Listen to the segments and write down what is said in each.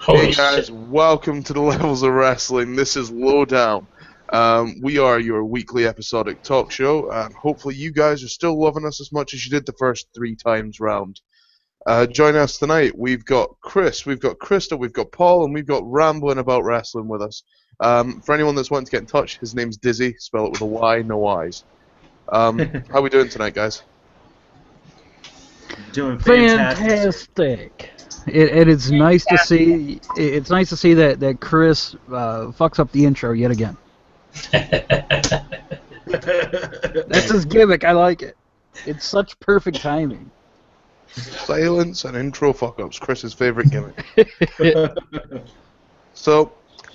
Holy Hey guys, shit. welcome to the Levels of Wrestling. This is LoWdown. We are your weekly episodic talk show, and hopefully you guys are still loving us as much as you did the first 3 times round. Join us tonight. We've got Chris, we've got Krista, we've got Paul, and we've got Rambling About Wrestling with us. For anyone that's wanting to get in touch, his name's Dizzy, spell it with a Y, no I's. How we doing tonight, guys? Doing fantastic. Fantastic. It's nice to see. It's nice to see that Chris fucks up the intro yet again. That's his gimmick. I like it. It's such perfect timing. Silence and intro fuck-ups, Chris's favorite gimmick. So,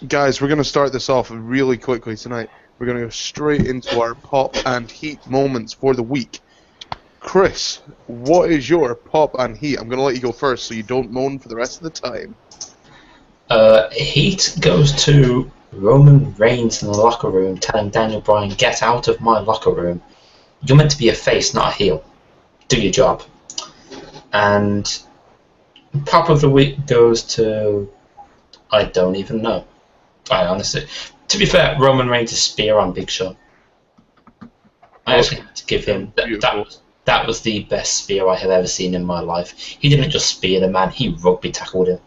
guys, we're going to start this off really quickly tonight. We're going to go straight into our pop and heat moments for the week. Chris, what is your pop and heat? I'm going to let you go first so you don't moan for the rest of the time. Heat goes to Roman Reigns in the locker room telling Daniel Bryan, get out of my locker room. You're meant to be a face, not a heel. Do your job. And pop of the week goes to... I don't even know. I honestly... To be fair, Roman Reigns' spear on Big Show. I actually had to give him... That was the best spear I have ever seen in my life. He didn't just spear the man, he rugby tackled him.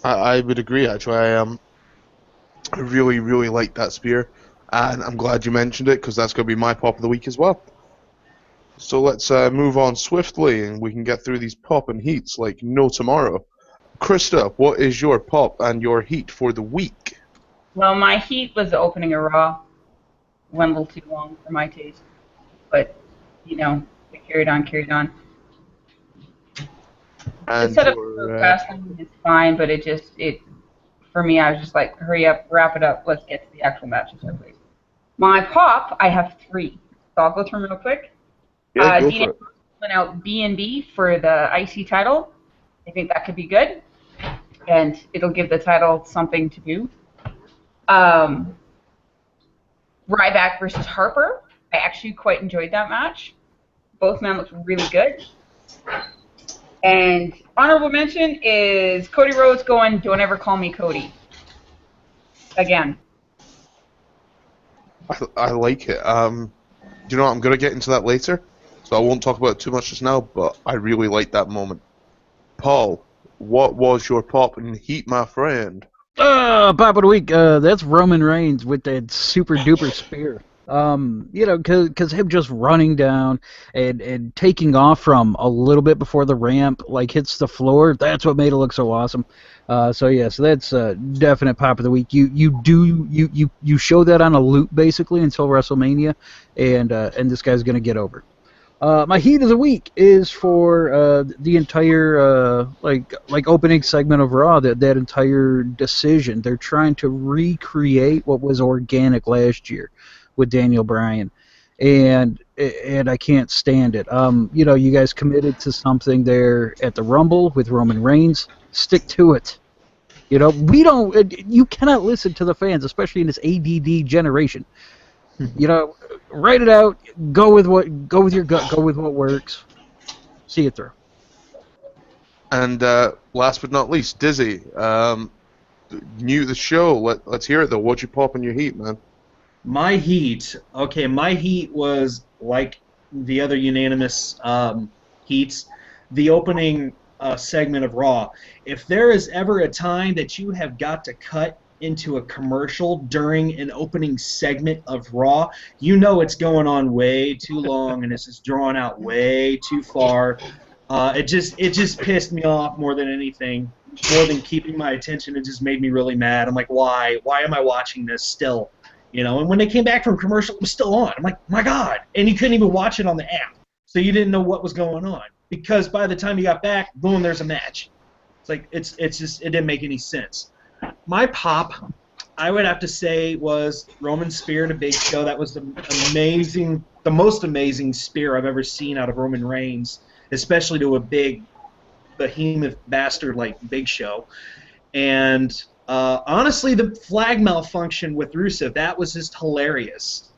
I would agree, actually. I really, really like that spear, and I'm glad you mentioned it, because that's going to be my pop of the week as well. So let's move on swiftly, and we can get through these pop and heats like no tomorrow. Krista, what is your pop and your heat for the week? Well, my heat was the opening of Raw. Went a little too long for my taste. But, you know, we carried on. And the setup for wrestling is fine, but for me, I was just like, hurry up, wrap it up, let's get to the actual matches, please. My pop, I have 3. So I'll go through them real quick. Yeah, go Dean for it. went out B&B for the IC title. I think that could be good. And it'll give the title something to do. Ryback versus Harper. I actually quite enjoyed that match. Both men looked really good. And honorable mention is Cody Rhodes going, don't ever call me Cody. Again. I like it. You know what, I'm going to get into that later, so I won't talk about it too much just now, but I really like that moment. Paul, what was your pop and heat, my friend? Pop of the week. That's Roman Reigns with that super duper spear. You know, cause him just running down and taking off from a little bit before the ramp like hits the floor. That's what made it look so awesome. So that's definite pop of the week. You show that on a loop basically until WrestleMania, and this guy's gonna get over. My heat of the week is for the entire like opening segment of Raw. That entire decision. They're trying to recreate what was organic last year with Daniel Bryan, and I can't stand it. You know, you guys committed to something there at the Rumble with Roman Reigns. Stick to it. You know, you cannot listen to the fans, especially in this ADD generation. You know, write it out. Go with your gut. Go with what works. See it through. And last but not least, Dizzy. New to the show. Let's hear it though. What'd you pop in your heat, man? My heat. Okay, my heat was like the other unanimous heats. The opening segment of Raw. If there is ever a time that you have got to cut into a commercial during an opening segment of Raw, you know it's going on way too long and this is drawn out way too far. It just pissed me off more than anything, more than keeping my attention. It just made me really mad. I'm like, why am I watching this still? You know, and when they came back from commercial, it was still on. I'm like, my God. And you couldn't even watch it on the app. So you didn't know what was going on. Because by the time you got back, boom, there's a match. It's like, it didn't make any sense. My pop, I would have to say, was Roman spear in a Big Show. That was the most amazing spear I've ever seen out of Roman Reigns, especially to a big behemoth bastard like Big Show. And honestly, the flag malfunction with Rusev, that was just hilarious.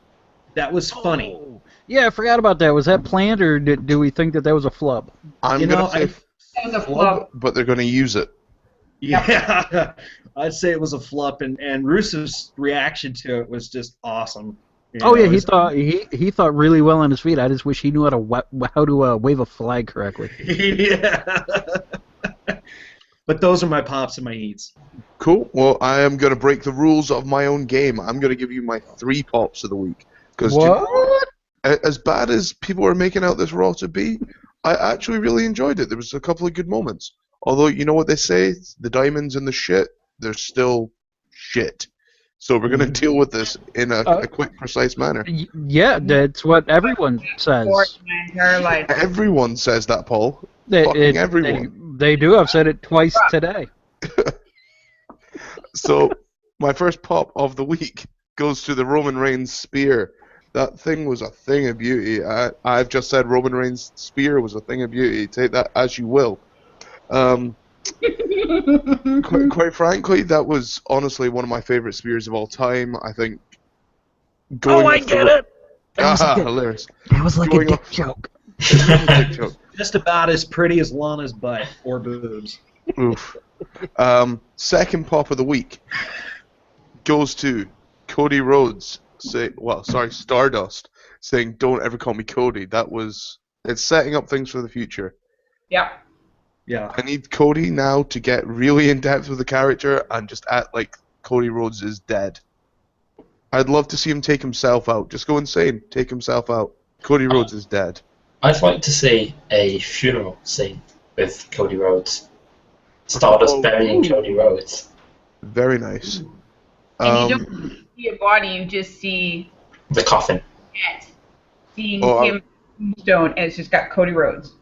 That was funny. Yeah, I forgot about that. Was that planned, or do we think that was a flub? I'm You gonna know, say That was a flub, flub. but they're gonna use it. yeah, I'd say it was a flop, and Rusev's reaction to it was just awesome. You Oh know, yeah, it he was- thought he thought really well on his feet. I just wish he knew how to wave a flag correctly. yeah. But those are my pops and my heats. Cool. Well, I am gonna break the rules of my own game. I'm gonna give you my 3 pops of the week. Because as bad as people are making out this Raw to be, I actually really enjoyed it. There was a couple of good moments. Although, you know what they say? The diamonds in the shit, they're still shit. So we're going to deal with this in a quick, precise manner. Yeah, that's what everyone For says. my entire life. Everyone says that, Paul. Fucking everyone. They do. I've said it twice today. So, my first pop of the week goes to the Roman Reigns spear. That thing was a thing of beauty. I've just said Roman Reigns' spear was a thing of beauty. Take that as you will. Quite frankly, that was honestly one of my favorite spears of all time. I think. I get it. Hilarious. That was like Going a dick off- joke. Dick joke. Just about as pretty as Lana's butt or boobs. Oof. Second pop of the week goes to Cody Rhodes. Stardust saying, "Don't ever call me Cody." It's setting up things for the future. Yeah. Yeah. I need Cody now to get really in depth with the character and just act like Cody Rhodes is dead. I'd love to see him take himself out. Just go insane. Take himself out. Cody Rhodes is dead. I'd like to see a funeral scene with Cody Rhodes. Stardust burying Cody Rhodes. Very nice. And you don't see a body, you just see The coffin. it. Seeing him stone, and it's just got Cody Rhodes.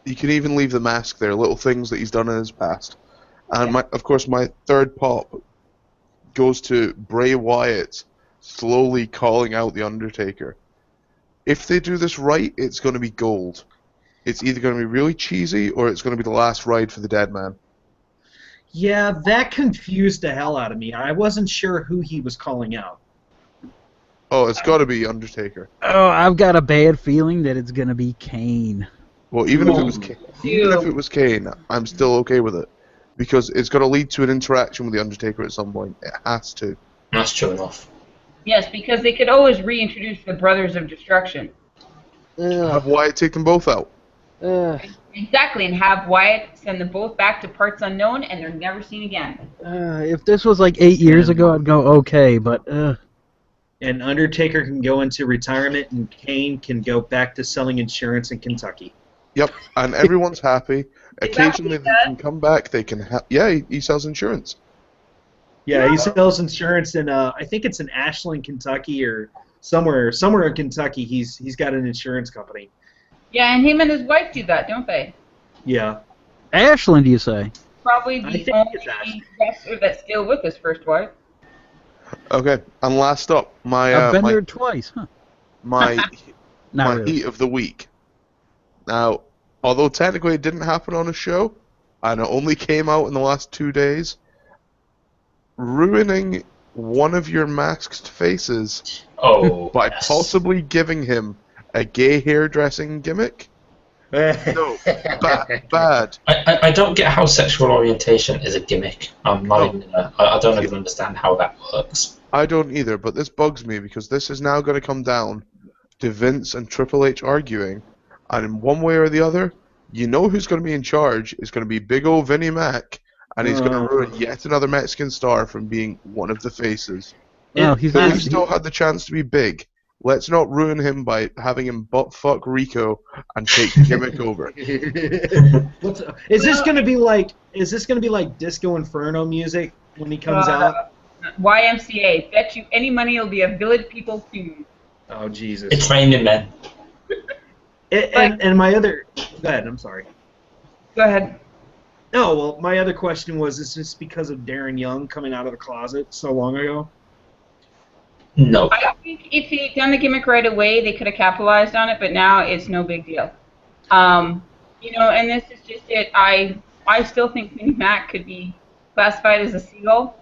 You can even leave the mask there, little things that he's done in his past. And of course, my third pop goes to Bray Wyatt slowly calling out The Undertaker. If they do this right, it's going to be gold. It's either going to be really cheesy or it's going to be the last ride for the dead man. Yeah, that confused the hell out of me. I wasn't sure who he was calling out. Oh, it's got to be Undertaker. Oh, I've got a bad feeling that it's gonna be Kane. Well, even if it was Kane, I'm still okay with it. Because it's got to lead to an interaction with The Undertaker at some point. It has to. That's true enough. Yes, because they could always reintroduce the Brothers of Destruction. Have Wyatt take them both out. Exactly, and have Wyatt send them both back to parts unknown, and they're never seen again. If this was like 8 years ago, I'd go okay, but And Undertaker can go into retirement, and Kane can go back to selling insurance in Kentucky. Yep, and everyone's happy. Occasionally what they he can come back. They can. He sells insurance. Yeah, he sells insurance in I think it's in Ashland, Kentucky, or somewhere in Kentucky. He's got an insurance company. Yeah, and him and his wife do that, don't they? Yeah. Ashland, you say? Probably I the think it's only Ashland. wrestler that's still with us, first wife. Okay, and last up, I've been there twice, huh? my Not really. heat of the week. Now, although technically it didn't happen on a show, and it only came out in the last 2 days, ruining one of your masked faces Oh. by yes. possibly giving him a gay hairdressing gimmick. No, bad. I don't get how sexual orientation is a gimmick. I'm not even. I don't even understand how that works. I don't either, but this bugs me because this is now going to come down to Vince and Triple H arguing, and in one way or the other, you know who's going to be in charge is going to be big old Vinnie Mac, and he's going to ruin yet another Mexican star from being one of the faces. Well, he's Billy not. still had the chance to be big. Let's not ruin him by having him butt fuck Rico and take the gimmick over. Is this gonna be like Disco Inferno music when he comes out? YMCA. Bet you any money it'll be a Village People tune. Oh Jesus! It's raining men. And my other. Go ahead. I'm sorry. Go ahead. No, well, my other question was: is this because of Darren Young coming out of the closet so long ago? No. I think if he had done the gimmick right away, they could have capitalized on it, but now it's no big deal. And this is just it. I still think Vinnie Mac could be classified as a seagull.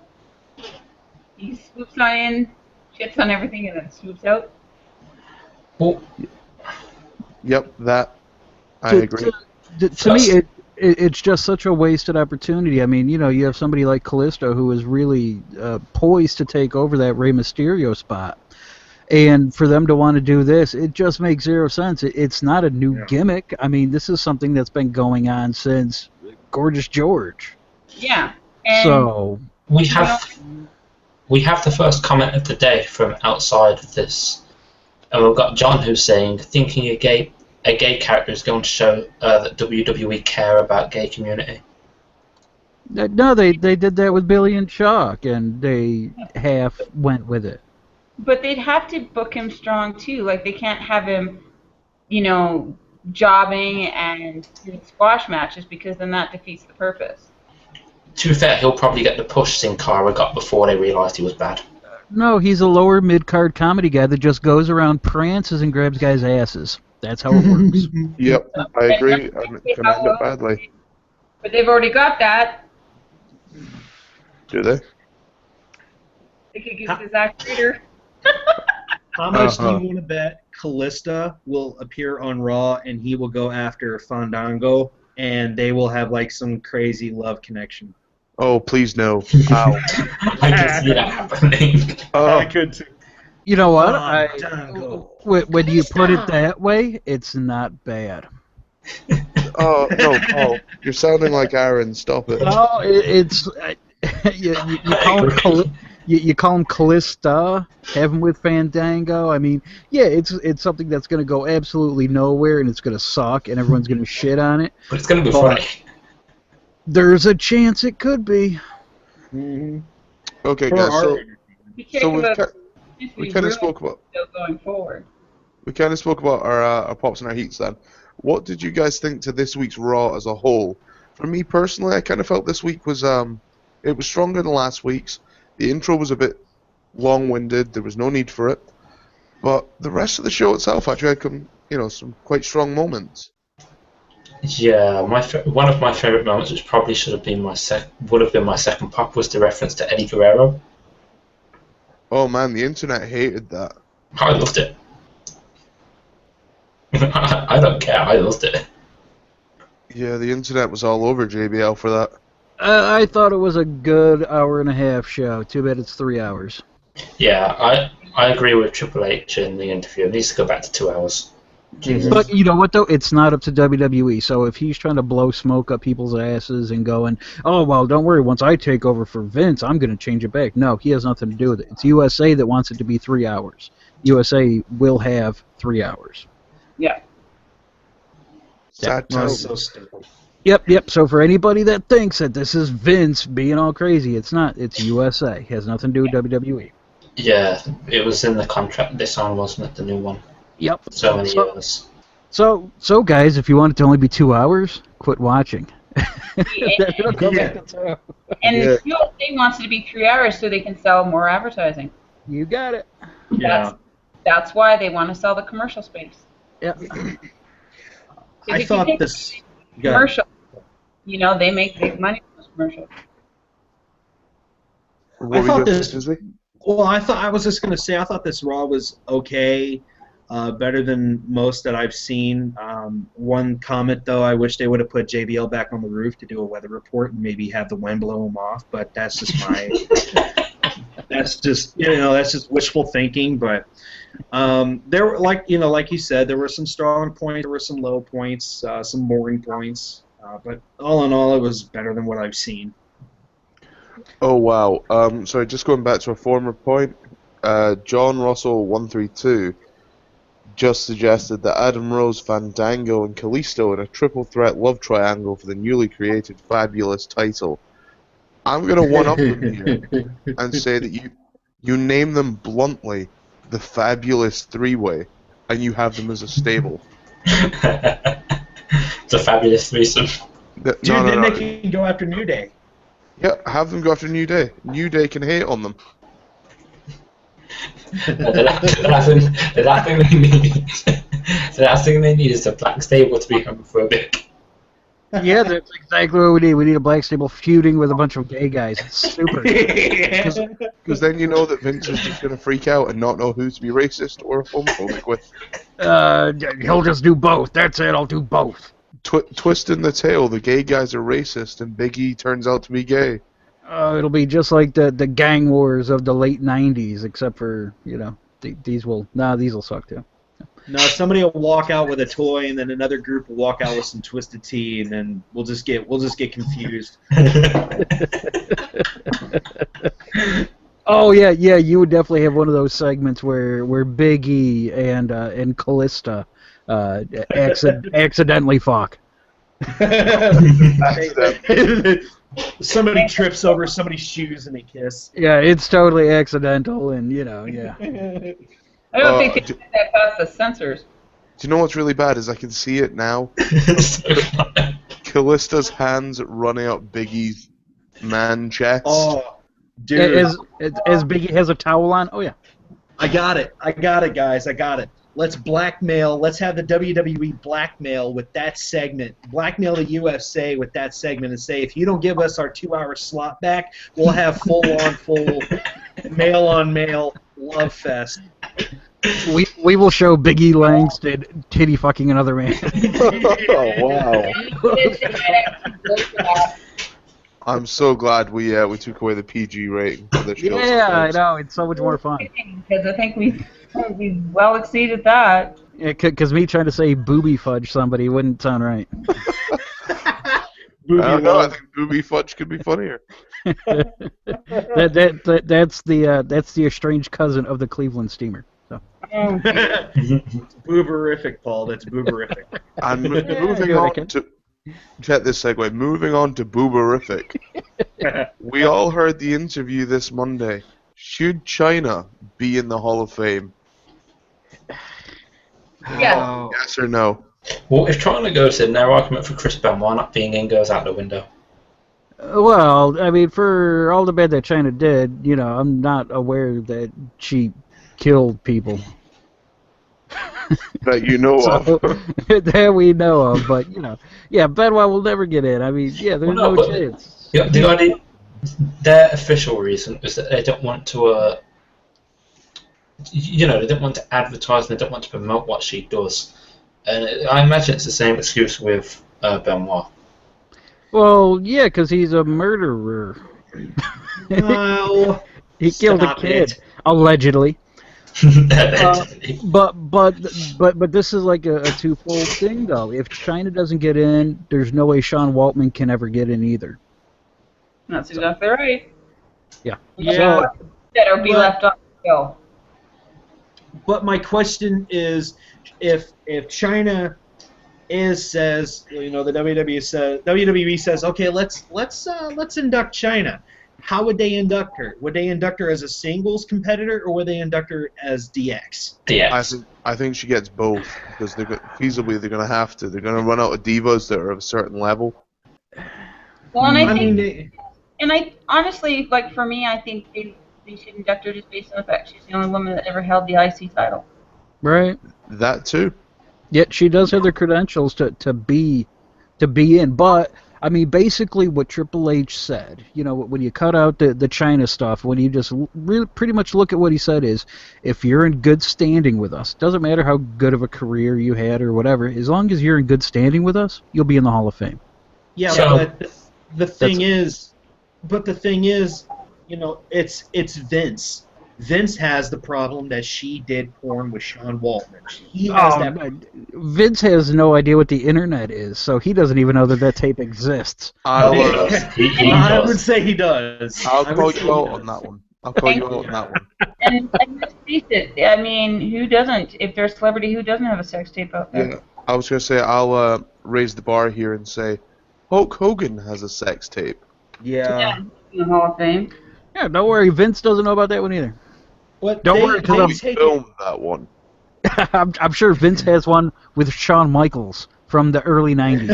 He swoops on in, shits on everything, and then swoops out. Well, Yep, that. I agree. To me, it's just such a wasted opportunity. I mean, you have somebody like Kalisto who is really poised to take over that Rey Mysterio spot. And for them to want to do this, it just makes zero sense. It's not a new gimmick. I mean, this is something that's been going on since Gorgeous George. Yeah. And so we have the first comment of the day from outside of this, and we've got John who's saying, thinking a gay character is going to show that WWE care about gay community. No, they did that with Billy and Chuck, and they half went with it. But they'd have to book him strong too. Like, they can't have him, jobbing and doing squash matches, because then that defeats the purpose. To be fair, he'll probably get the push Sin Cara got before they realised he was bad. No, he's a lower mid-card comedy guy that just goes around, prances, and grabs guys' asses. That's how it works. Yep, I agree. And it can end up badly. But they've already got that. Do they? They could give his actor. How much do you want to bet Kallista will appear on Raw and he will go after Fandango and they will have like some crazy love connection? Oh, please no. Ow. I can see that happening. I could too. You know what? When you put it that way, it's not bad. Oh, no, Paul. You're sounding like Aaron. Stop it. No, it's... You call him Kallista, have him with Fandango. I mean, yeah, it's something that's going to go absolutely nowhere, and it's going to suck, and everyone's going to shit on it. But it's going to be funny. There's a chance it could be. Mm-hmm. Okay, guys. So we kind of spoke about going forward. We kind of spoke about our pops and our heats then. What did you guys think to this week's Raw as a whole? For me personally, I kind of felt this week was it was stronger than last week's. The intro was a bit long-winded. There was no need for it. But the rest of the show itself actually had some quite strong moments. Yeah, one of my favourite moments, which probably would have been my second pop, was the reference to Eddie Guerrero. Oh man, the internet hated that. I loved it. I don't care. I loved it. Yeah, the internet was all over JBL for that. I thought it was a good hour-and-a-half show. Too bad it's 3 hours. Yeah, I agree with Triple H in the interview. It needs to go back to 2 hours. Jesus. But you know what, though? It's not up to WWE. So if he's trying to blow smoke up people's asses and going, oh, well, don't worry, once I take over for Vince, I'm going to change it back. No, he has nothing to do with it. It's USA that wants it to be 3 hours. USA will have 3 hours. Yeah. That's so stupid. Yep. So for anybody that thinks that this is Vince being all crazy, it's not. It's USA. It has nothing to do with WWE. Yeah, it was in the contract this on, wasn't it? The new one. Yep. So many years. So guys, if you want it to only be 2 hours, quit watching. And the USA wants it to be 3 hours so they can sell more advertising. You got it. Yeah. That's why they want to sell the commercial space. Yep. I thought this commercial, they make big money from those commercials. I thought this Raw was okay, better than most that I've seen. One comment though, I wish they would have put JBL back on the roof to do a weather report and maybe have the wind blow him off. But that's just my that's just wishful thinking. But there were like you said, there were some strong points, there were some low points, some boring points. But all in all, it was better than what I've seen. Oh wow! Sorry, just going back to a former point, John Russell 132 just suggested that Adam Rose, Fandango, and Kalisto in a triple threat love triangle for the newly created Fabulous title. I'm gonna one-up them here and say that you name them bluntly the Fabulous Three-Way, and you have them as a stable. It's a fabulous threesome. They can go after New Day. Yeah, have them go after New Day. New Day can hate on them. The last thing they need is a black stable to be homophobic. Yeah, that's exactly what we need. We need a black stable feuding with a bunch of gay guys. It's super. Because then you know that Vince is just going to freak out and not know who to be racist or homophobic with. He'll just do both. That's it. I'll do both. Twisting the tail, the gay guys are racist and Big E turns out to be gay. It'll be just like the gang wars of the late '90s, except for these will suck too. No, somebody will walk out with a toy, and then another group will walk out with some Twisted Tea, and then we'll just get confused. Oh yeah, you would definitely have one of those segments where Big E and Callista accidentally fuck. Somebody trips over somebody's shoes and they kiss. Yeah, it's totally accidental, and yeah. I don't think they did that past the censors. Do you know what's really bad is I can see it now. Callista's hands running up Big E's man chest. Oh, dude. As Big E has a towel on. Oh yeah. I got it, guys. I got it. Let's blackmail. Let's have the WWE blackmail with that segment. Blackmail the USA with that segment and say, if you don't give us our 2-hour slot back, we'll have full male-on-male love fest. We will show Big E Langston titty fucking another man. Oh, wow. I'm so glad we took away the PG rating for the show. Yeah, I know. It's so much more fun. Because I think we've well exceeded that. Yeah, because me trying to say booby fudge somebody wouldn't sound right. I don't know. I think booby fudge could be funnier. That's the estranged cousin of the Cleveland Steamer. So. Booberific, Paul. That's booberific. And moving on to check this segue. Moving on to booberific. We all heard the interview this Monday. Should China be in the Hall of Fame? Yeah. Yes or no? Well, if China goes in, their argument for Chris Benoit not being in goes out the window. Well, I mean, for all the bad that China did, I'm not aware that she killed people. That you know of. That we know of, but, yeah, Benoit will never get in. I mean, yeah, there's no chance. Their official reason is that they don't want to, they don't want to advertise and they don't want to promote what she does. And I imagine it's the same excuse with Benoit. Well, yeah, because he's a murderer. Well, he killed a kid, allegedly. But this is like a twofold thing, though. If China doesn't get in, there's no way Sean Waltman can ever get in either. That's exactly right. Yeah. Yeah. Or be left on the show. But my question is, if China says, the WWE says, okay, let's induct China. How would they induct her? Would they induct her as a singles competitor, or would they induct her as DX? DX. I think she gets both because feasibly they're going to have to. They're going to run out of divas that are of a certain level. Well, and I honestly, like, for me, I think they should induct her just based on the fact she's the only woman that ever held the IC title. Right. That too. Yet she does have the credentials to be in, but I mean, basically what Triple H said, when you cut out the China stuff, when you just really pretty much look at what he said is, if you're in good standing with us, doesn't matter how good of a career you had or whatever, as long as you're in good standing with us, you'll be in the Hall of Fame. Yeah, So, but the thing is, it's Vince. Vince has the problem that she did porn with Sean Waltman. He has that. Vince has no idea what the internet is, so he doesn't even know that tape exists. I would say he does. I'll call you out on that one. And let's face it, I mean, who doesn't? If there's a celebrity, who doesn't have a sex tape out there? Yeah, I was going to say, I'll raise the bar here and say, Hulk Hogan has a sex tape. Yeah. In the Hall of Fame. Yeah, don't worry, Vince doesn't know about that one either. But Don't worry, We filmed that one. I'm sure Vince has one with Shawn Michaels from the early 90s.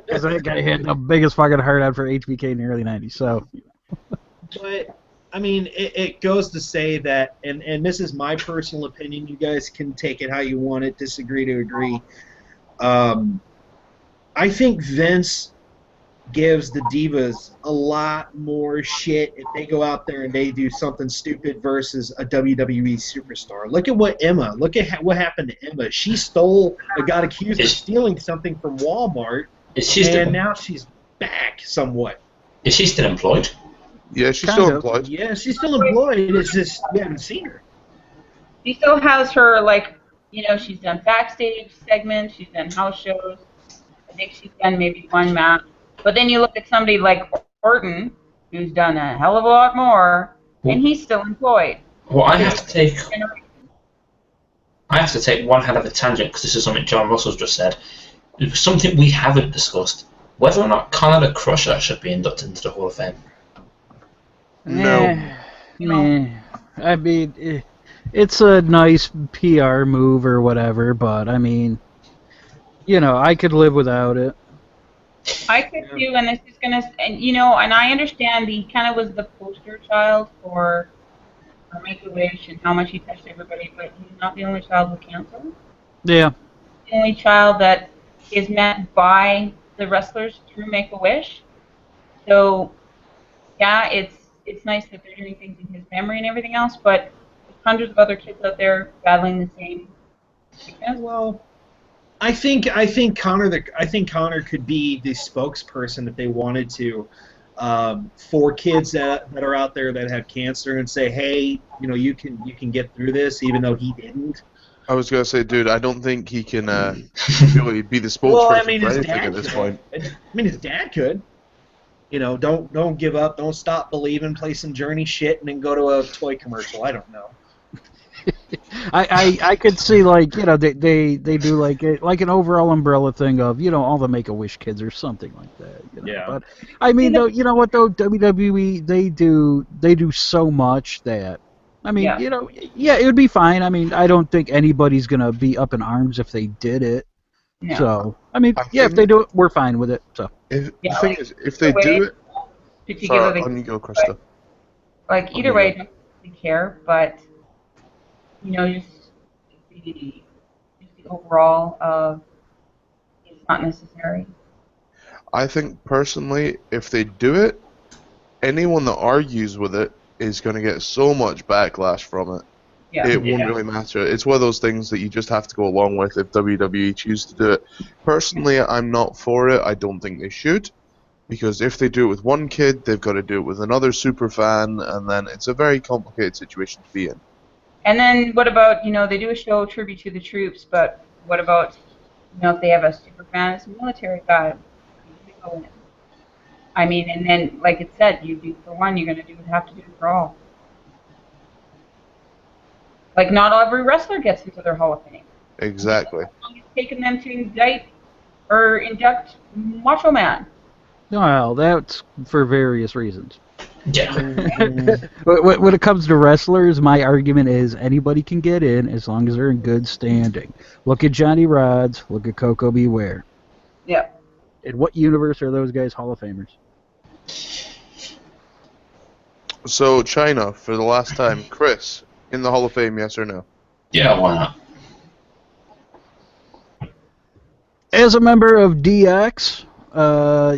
Because that guy had the biggest fucking heart out for HBK in the early 90s. So. But, I mean, it goes to say that, and this is my personal opinion, you guys can take it how you want it, disagree to agree. I I think Vince gives the divas a lot more shit if they go out there and they do something stupid versus a WWE superstar. Look at what what happened to Emma. She got accused of stealing something from Walmart, and now she's back somewhat. Is she still employed? Yeah, she's still employed. Yeah, she's still employed. It's just we haven't seen her. She still has her, like, you know, she's done backstage segments, she's done house shows. I think she's done maybe one match. But then you look at somebody like Orton, who's done a hell of a lot more, and he's still employed. Well, I have to take one hell of a tangent because this is something John Russell's just said. It's something we haven't discussed: whether or not Conor the Crusher should be inducted into the Hall of Fame. No. I mean, it's a nice PR move or whatever, but I mean, you know, I could live without it. I could too, and this is gonna, and you know, and I understand he kind of was the poster child for Make-A-Wish and how much he touched everybody, but he's not the only child with cancer. Yeah. The only child that is met by the wrestlers through Make-A-Wish. So, yeah, it's nice that they're doing things in his memory and everything else, but there's hundreds of other kids out there battling the same sickness. Well, I think Conor could be the spokesperson if they wanted to for kids that are out there that have cancer and say, hey, you know, you can get through this, even though he didn't. I was gonna say, dude, I don't think he can really be the spokesperson Well, I mean, for his anything dad at this could. point. I mean, his dad could. You know, don't give up, don't stop believing, play some Journey shit, and then go to a toy commercial. I don't know. I could see, like, you know, they do like an overall umbrella thing of, you know, all the Make-A-Wish kids or something like that. You know? Yeah. But I mean, though, you know what though, WWE they do so much that, I mean, you know, yeah, it would be fine. I mean, I don't think anybody's gonna be up in arms if they did it. No. So I mean, if they do it, we're fine with it. So The thing is, if they do it, sorry, on you go, Krista. Like, either way, I don't really care, but you know, just the overall of it's not necessary. I think personally, if they do it, anyone that argues with it is going to get so much backlash from it. Yeah. It won't really matter. It's one of those things that you just have to go along with if WWE choose to do it. Personally, I'm not for it. I don't think they should. Because if they do it with one kid, they've got to do it with another super fan, and then it's a very complicated situation to be in. And then what about, you know, they do a show tribute to the troops, but what about, you know, if they have a super fan as a military guy? I mean, and then, like it said, you do for one, you're going to have to do for all. Like, not every wrestler gets into their Hall of Fame. Exactly. It's taken them to induct Macho Man. well, that's for various reasons. Yeah. When it comes to wrestlers, my argument is anybody can get in as long as they're in good standing. Look at Johnny Rods. Look at Coco Beware. Yeah. In what universe are those guys Hall of Famers? So, China, for the last time, Chris, in the Hall of Fame, yes or no? Yeah, why not? As a member of DX,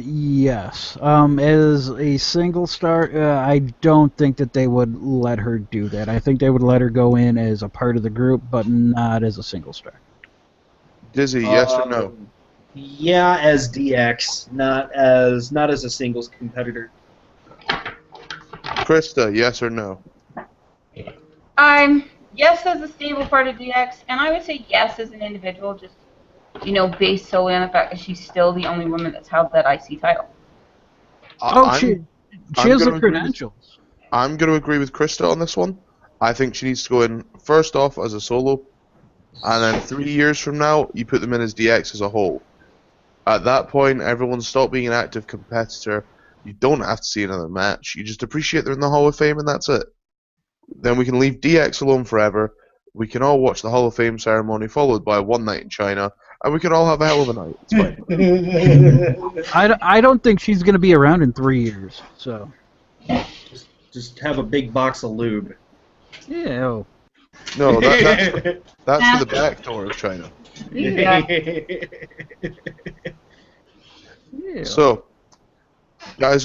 yes. As a single star, I don't think that they would let her do that. I think they would let her go in as a part of the group, but not as a single star. Dizzy, yes or no? Yeah, as DX, not as a singles competitor. Krista, yes or no? Yes as a stable part of DX, and I would say yes as an individual, just, you know, based solely on the fact that she's still the only woman that's held that IC title. She has the credentials. I'm going to agree with Krista on this one. I think she needs to go in first off as a solo, and then 3 years from now, you put them in as DX as a whole. At that point, everyone stop being an active competitor. You don't have to see another match. You just appreciate they're in the Hall of Fame, and that's it. Then we can leave DX alone forever. We can all watch the Hall of Fame ceremony followed by one night in China, and we can all have a hell of a night. It's fine. I don't think she's going to be around in 3 years. So Just have a big box of lube. yeah. Oh. No, that's for the back door of China. Yeah. Yeah. So, guys,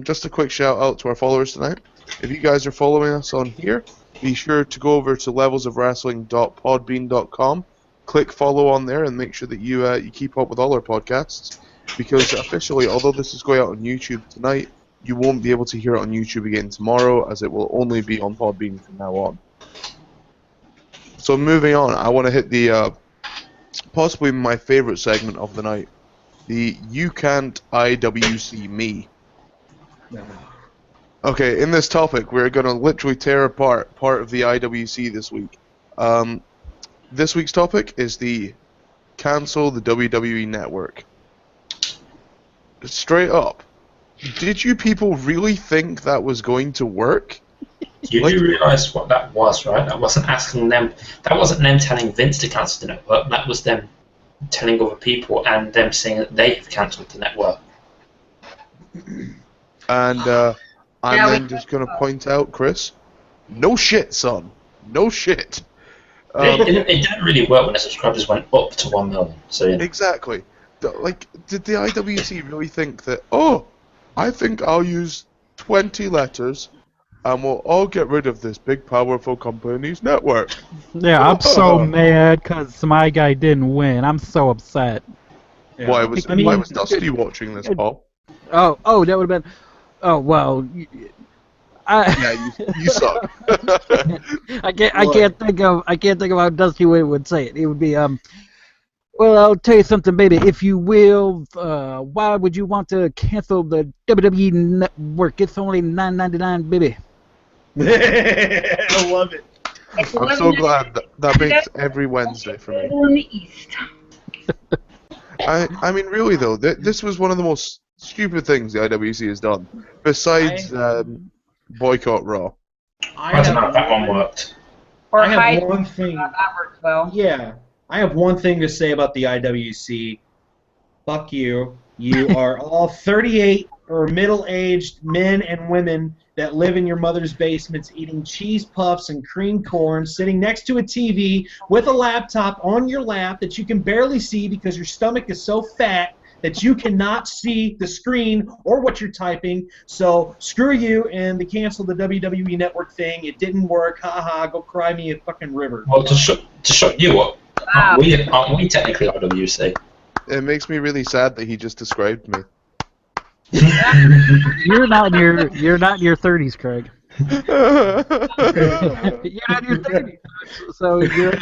just a quick shout out to our followers tonight. If you guys are following us on here, be sure to go over to levelsofwrestling.podbean.com, click follow on there, and make sure that you keep up with all our podcasts. Because officially, although this is going out on YouTube tonight, you won't be able to hear it on YouTube again tomorrow, as it will only be on Podbean from now on. So moving on, I want to hit the possibly my favorite segment of the night, the You Can't IWC Me. Okay, in this topic, we're going to literally tear apart part of the IWC this week. This week's topic is the cancel the WWE Network. Straight up, did you people really think that was going to work? You do realise what that was, right? That wasn't asking them. That wasn't them telling Vince to cancel the network. That was them telling other people and them saying that they have cancelled the network. And I'm then just going to point out, Chris, no shit, son. No shit. It didn't really work when the subscribers went up to 1 million. So yeah. Exactly. Like, did the IWC really think that, oh, I think I'll use 20 letters and we'll all get rid of this big, powerful company's network? Yeah, I'm so mad because my guy didn't win. I'm so upset. Yeah. Why was Dusty watching this, Paul? Oh, that would have been. Oh well. Yeah, you suck. I can't think of how Dusty would say it. It would be Well, I'll tell you something, baby. If you will, why would you want to cancel the WWE Network? It's only $9.99, baby. I love it. I'm so glad that makes every Wednesday for me. In the East. I mean, really though, this was one of the most stupid things the IWC has done, besides boycott Raw. I don't know if that one worked. Or I have hide one thing. that worked well. Yeah, I have one thing to say about the IWC. Fuck you. You are all 38 or middle-aged men and women that live in your mother's basements eating cheese puffs and cream corn, sitting next to a TV with a laptop on your lap that you can barely see because your stomach is so fat that you cannot see the screen or what you're typing. So screw you and they cancel the WWE Network thing. It didn't work. Ha ha. Go cry me a fucking river. Well, to shut you up, Wow. aren't we technically IWC? It makes me really sad that he just described me. You're not in your 30s, Craig. You're not in your 30s, so you're.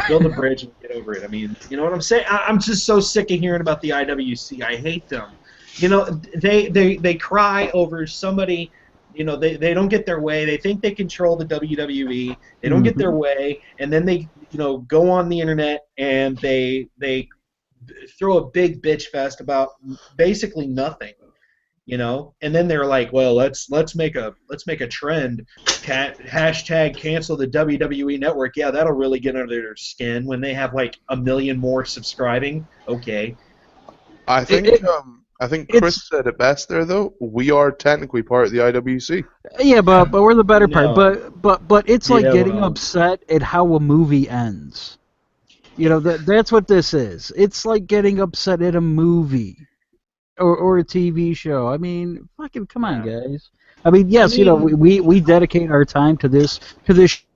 Build a bridge and get over it. I mean, you know what I'm saying? I'm just so sick of hearing about the IWC. I hate them. You know, they cry over somebody. You know, they don't get their way. They think they control the WWE. They don't get their way, and then they go on the internet and they throw a big bitch fest about basically nothing. You know, and then they're like, well, let's make a trend. Hashtag cancel the WWE Network. Yeah, that'll really get under their skin when they have like 1 million more subscribing. Okay. I think Chris said it best there, though. We are technically part of the IWC. Yeah, but we're the better part. But it's like getting well. upset at how a movie ends. You know, that's what this is. It's like getting upset at a movie. Or a TV show. I mean, fucking come on, guys. I mean, yes, we dedicate our time to this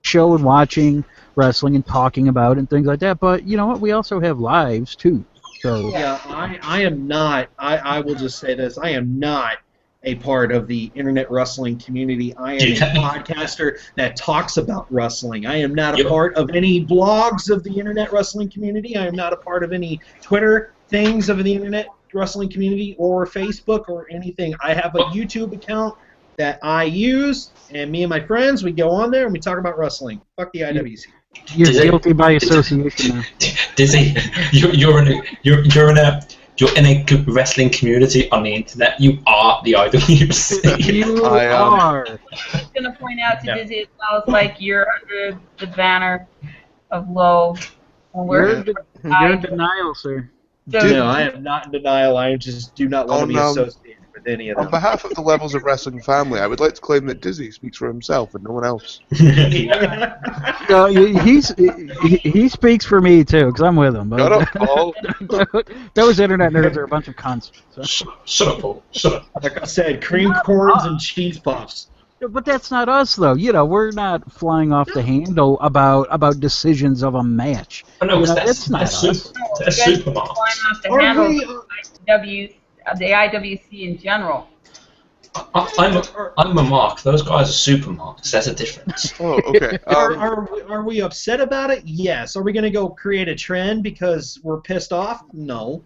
show and watching wrestling and talking about it and things like that. But you know what? We also have lives too. So yeah, I am not. I will just say this. I am not a part of the internet wrestling community. I am a podcaster that talks about wrestling. I am not a part of any blogs of the internet wrestling community. I am not a part of any Twitter things of the internet wrestling community or Facebook or anything. I have a YouTube account that I use, and me and my friends, we go on there and we talk about wrestling. Fuck the IWC. You're guilty by association now. Dizzy, you're in a wrestling community on the internet. You are the IWC. You I are. I'm just going to point out to Dizzy as well, it's like you're under the banner of Low. You're in denial, sir. So No, I am not in denial. I just do not want to be associated. with any of On them. behalf of the Levels of Wrestling family, I would like to claim that Dizzy speaks for himself and no one else. No, he speaks for me too, because I'm with him. Shut up, Paul. Those internet nerds are a bunch of cunts. So. Shut up, Paul. Shut up. Like I said, cream corns and cheese puffs. But that's not us, though. We're not flying off the handle about decisions of a match. Oh, no, It's not us. They're supermarkets. The IWC in general. I'm a mark. Those guys are supermarkets. There's a difference. Oh, okay. Are we upset about it? Yes. Are we going to go create a trend because we're pissed off? No.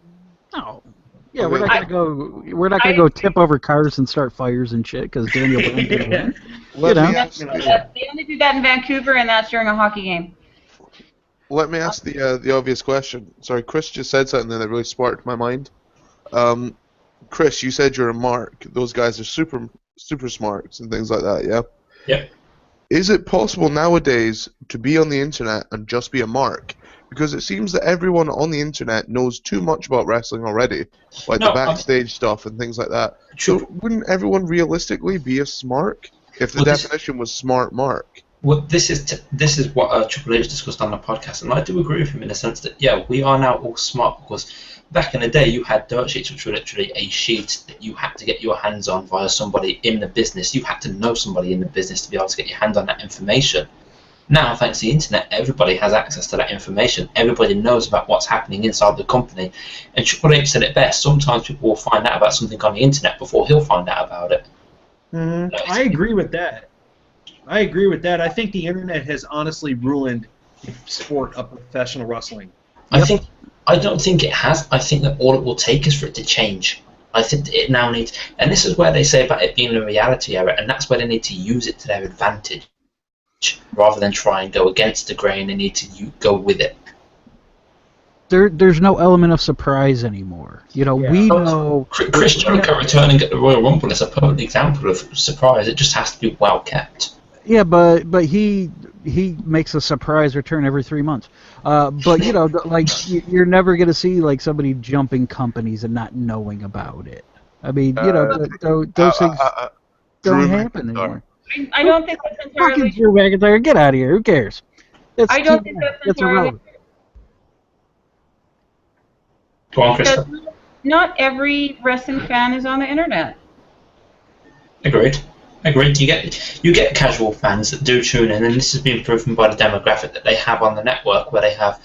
No. Yeah, we're not gonna go tip over cars and start fires and shit because Daniel Bryan did win. They only do that in Vancouver, and that's during a hockey game. Let me ask the obvious question. Sorry, Chris just said something that really sparked my mind. Chris, you said you're a mark. Those guys are super smarts and things like that, yeah? Yep. Is it possible nowadays to be on the internet and just be a mark? Because it seems that everyone on the internet knows too much about wrestling already, like the backstage stuff and things like that. True. So wouldn't everyone realistically be a smark if the definition was smart mark? Well, this is what Triple H discussed on the podcast, and I do agree with him in the sense that we are now all smart, because back in the day you had dirt sheets, which were literally a sheet that you had to get your hands on via somebody in the business. You had to know somebody in the business to be able to get your hands on that information. Now, thanks to the internet, everybody has access to that information. Everybody knows about what's happening inside the company. And Triple H said it best. Sometimes people will find out about something on the internet before he'll find out about it. Mm-hmm. I agree with that. I think the internet has honestly ruined the sport of professional wrestling. I don't think it has. I think that all it will take is for it to change. I think that it now needs, and this is where they say about it being a reality era, and that's where they need to use it to their advantage. Rather than try and go against the grain, they need to go with it. There's no element of surprise anymore. We know Chris Jericho returning at the Royal Rumble is a perfect example of surprise. It just has to be well kept. Yeah, but he makes a surprise return every 3 months. But you're never gonna see like somebody jumping companies and not knowing about it. I mean, those things don't happen anymore. I don't think that's entirely fucking Drew McIntyre, get out of here. Who cares? I don't think that's entirely Go on, Chris. Not every wrestling fan is on the internet. Agreed. You get casual fans that do tune in, and this has been proven by the demographic that they have on the network, where they have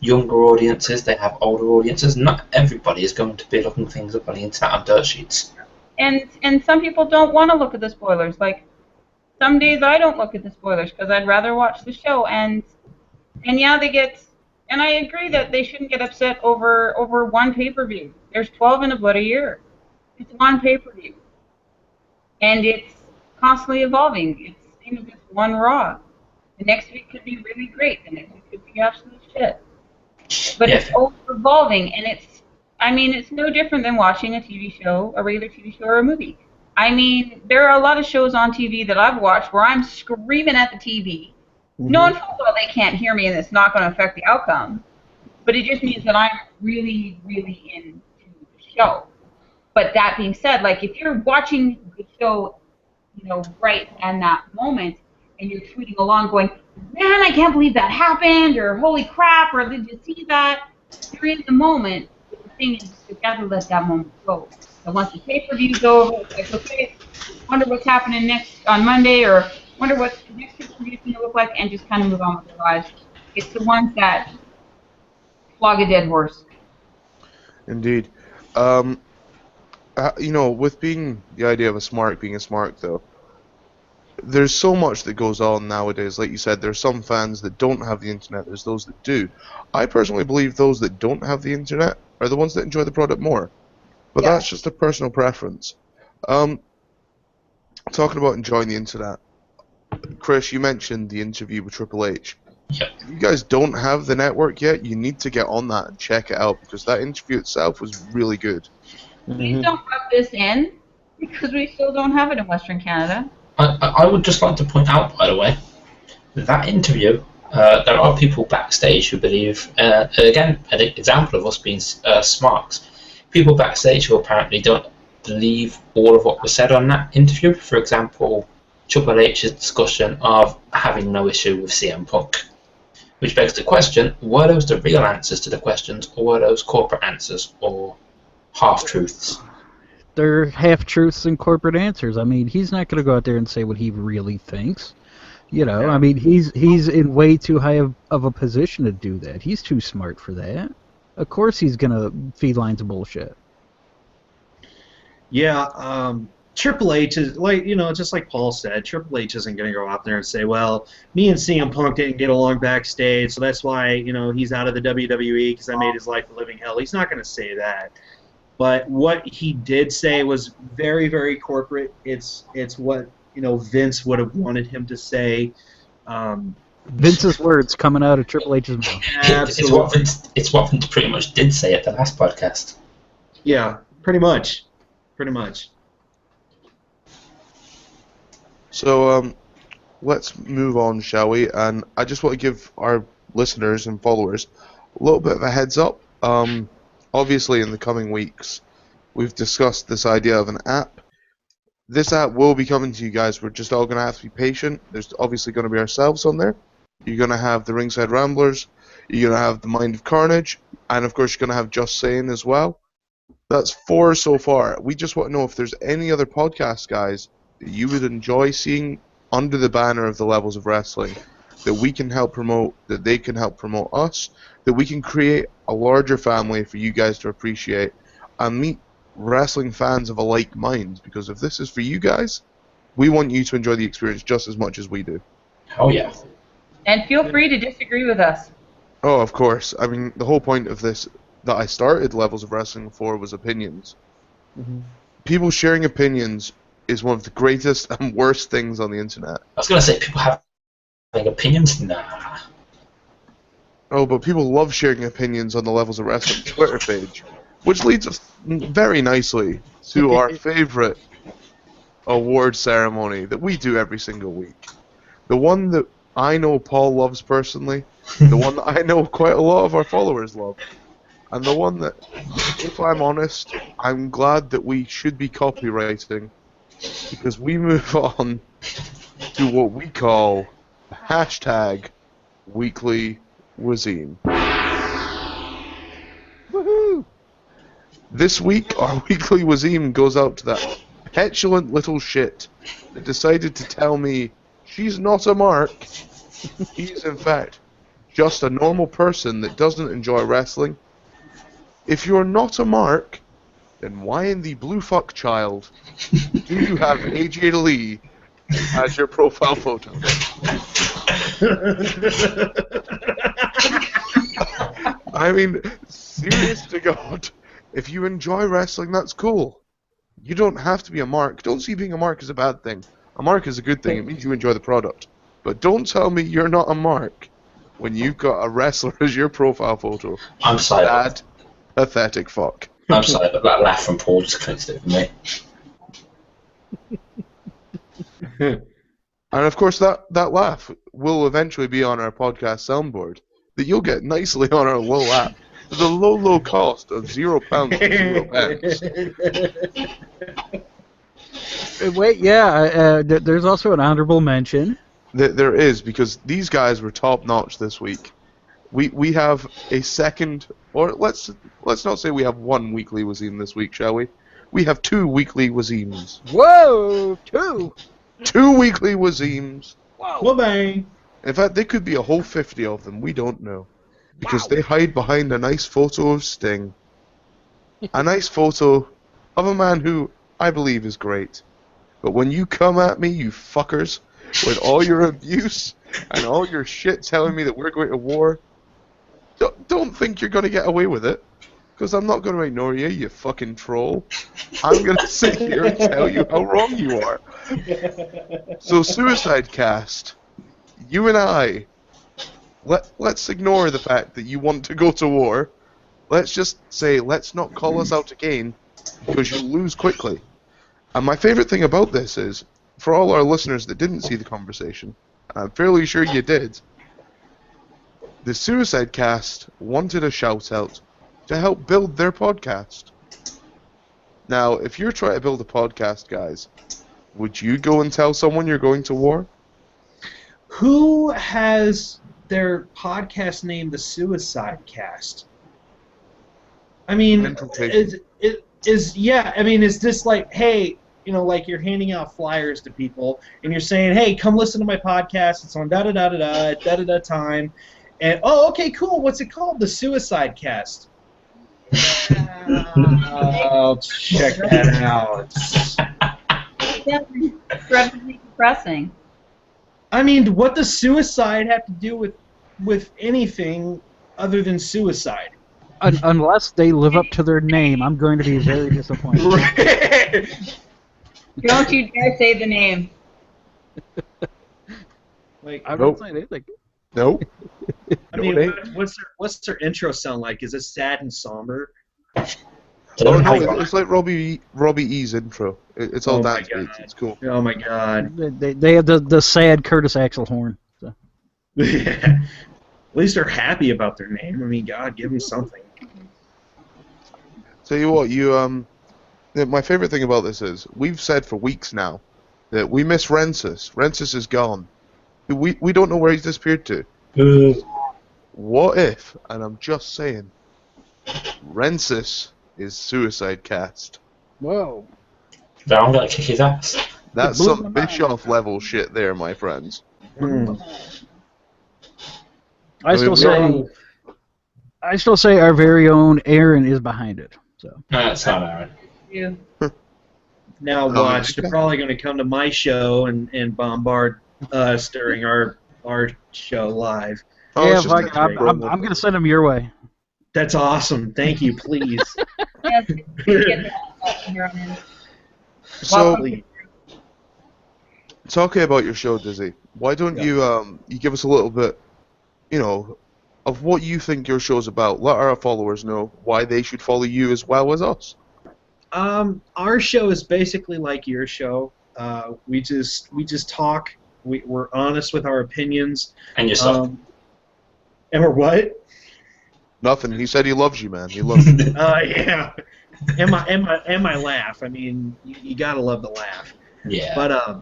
younger audiences, they have older audiences. Not everybody is going to be looking things up on the internet on dirt sheets. And some people don't want to look at the spoilers. Like, some days I don't look at the spoilers because I'd rather watch the show. And yeah, they get. And I agree that they shouldn't get upset over one pay-per-view. There's 12 in about a year. It's one pay-per-view, and it's constantly evolving. It's just one Raw. The next week could be really great. The next week could be absolute shit. But it's always evolving, and it's no different than watching a TV show, a regular TV show, or a movie. I mean, there are a lot of shows on TV that I've watched where I'm screaming at the TV. Mm-hmm. Knowing full well they can't hear me and it's not going to affect the outcome. But it just means that I'm really, really into the show. But that being said, like, if you're watching the show, right in that moment, and you're tweeting along going, man, I can't believe that happened, or holy crap, or did you see that? You're in the moment. But the thing is, you've got to let that moment go. So once the pay-per-view's over, it's like, okay, wonder what's happening next on Monday, or wonder what the next pay-per-view's going to look like, and just kind of move on with their lives. It's the ones that flog a dead horse. Indeed. With being the idea of being a smart, though, there's so much that goes on nowadays. Like you said, there's some fans that don't have the internet, there's those that do. I personally believe those that don't have the internet are the ones that enjoy the product more. But that's just a personal preference. Talking about enjoying the internet, Chris, you mentioned the interview with Triple H. Yep. If you guys don't have the network yet, you need to get on that and check it out, because that interview itself was really good. Please don't rub this in, because we still don't have it in Western Canada. I would just like to point out, by the way, that interview, there are people backstage who believe, again, an example of us being smarks, people backstage who apparently don't believe all of what was said on that interview. For example, Triple H's discussion of having no issue with CM Punk. Which begs the question, were those the real answers to the questions, or were those corporate answers, or half-truths? They're half-truths and corporate answers. I mean, he's not going to go out there and say what he really thinks. You know, I mean, he's in way too high of a position to do that. He's too smart for that. Of course he's going to feed lines of bullshit. Yeah, Triple H is, like, you know, just like Paul said, Triple H isn't going to go out there and say, well, me and CM Punk didn't get along backstage, so that's why, you know, he's out of the WWE because I made his life a living hell. He's not going to say that. But what he did say was very, very corporate. It's what, you know, Vince would have wanted him to say. Vince's words coming out of Triple H's mouth. Absolutely. It's what Vince pretty much did say at the last podcast. Yeah, pretty much. Pretty much. So let's move on, shall we? And I just want to give our listeners and followers a little bit of a heads up. Obviously, in the coming weeks, we've discussed this idea of an app. This app will be coming to you guys. We're just all going to have to be patient. There's obviously going to be ourselves on there. You're going to have the Ringside Ramblers. You're going to have the Mind of Carnage. And, of course, you're going to have Just Saying as well. That's 4 so far. We just want to know if there's any other podcasts, guys, that you would enjoy seeing under the banner of the Levels of Wrestling, that we can help promote, that they can help promote us, that we can create a larger family for you guys to appreciate and meet wrestling fans of a like mind. Because if this is for you guys, we want you to enjoy the experience just as much as we do. Oh, yeah. And feel free to disagree with us. Oh, of course. I mean, the whole point of this that I started Levels of Wrestling for was opinions. Mm-hmm. People sharing opinions is one of the greatest and worst things on the internet. I was going to say, people having opinions? Nah. Oh, but people love sharing opinions on the Levels of Wrestling Twitter page, which leads us very nicely to our favorite award ceremony that we do every single week. The one that I know Paul loves personally, the one that I know quite a lot of our followers love, and the one that, if I'm honest, I'm glad that we should be copywriting, because we move on to what we call hashtag Weekly Wasim. Woohoo! This week, our Weekly Wasim goes out to that petulant little shit that decided to tell me she's not a mark. He's, in fact, just a normal person that doesn't enjoy wrestling. If you're not a mark, then why in the blue fuck child do you have AJ Lee as your profile photo? I mean, serious to God, if you enjoy wrestling, that's cool. You don't have to be a mark. Don't see being a mark as a bad thing. A mark is a good thing. It means you enjoy the product. But don't tell me you're not a mark when you've got a wrestler as your profile photo. I'm sorry. Bad, pathetic fuck. I'm sorry, but that laugh from Paul just clinched it for me. And of course, that laugh will eventually be on our podcast soundboard that you'll get nicely on our low app for the low cost of £0 to £0. Wait, yeah, there's also an honorable mention. There is, because these guys were top notch this week. We have a second, or let's not say we have one Weekly Wasim this week, shall we? We have 2 Weekly Wasims. Whoa, 2! 2 Weekly Wasims. Whoa, bang! In fact, there could be a whole 50 of them. We don't know. Because they hide behind a nice photo of Sting. A nice photo of a man who I believe is great. But when you come at me, you fuckers, with all your abuse and all your shit telling me that we're going to war, don't think you're going to get away with it. Because I'm not going to ignore you, you fucking troll. I'm going to sit here and tell you how wrong you are. So, Suicide Cast, you and I, let's ignore the fact that you want to go to war. Let's just say, let's not call us out again, because you'll lose quickly. And my favorite thing about this is, for all our listeners that didn't see the conversation, I'm fairly sure you did, the Suicide Cast wanted a shout-out to help build their podcast. Now, if you're trying to build a podcast, guys, would you go and tell someone you're going to war? Who has their podcast named the Suicide Cast? I mean, Mental patient. is this like, hey, like you're handing out flyers to people and you're saying, hey, come listen to my podcast. It's on da-da-da-da-da at da-da-da time. And, oh, okay, cool. What's it called? The Suicide Cast. I'll check that out. That's incredibly depressing. I mean, what does suicide have to do with anything other than suicide? Unless they live up to their name, I'm going to be very disappointed. Don't you dare say the name. Like, I'm Nope. not saying anything. No. I mean, what's their intro sound like? Is it sad and somber? Oh, no, it's like Robbie E's intro. It's all Oh my dance beats. God. It's cool. Oh my God. They have the sad Curtis Axel horn. So. At least they're happy about their name. I mean, God, give them something. Tell you what, my favorite thing about this is we've said for weeks now that we miss Rensis. Rensis is gone. We don't know where he's disappeared to. What if, and I'm just saying, Rensis is Suicide Cast? Whoa. Then I'm gonna kick his ass. That's blew some my mind. Bischoff level shit there, my friends. Hmm. I mean, still say our very own Aaron is behind it. So. No, that's not Aaron. You. Now Oh, watch. okay. They're probably going to come to my show and bombard us during our show live. Oh, Yeah, it's just fuck, a I'm going to send them your way. That's awesome. Thank you. Please. Yes, you get that from here on in. So, Please. talking about your show, Dizzy, why don't you give us a little bit, of what you think your show's about? Let our followers know why they should follow you as well as us. Our show is basically like your show. We just talk. We're honest with our opinions. And yourself. And we're what? Nothing. He said he loves you, man. He loves you. Yeah. And my laugh. I mean, you gotta love the laugh. Yeah. But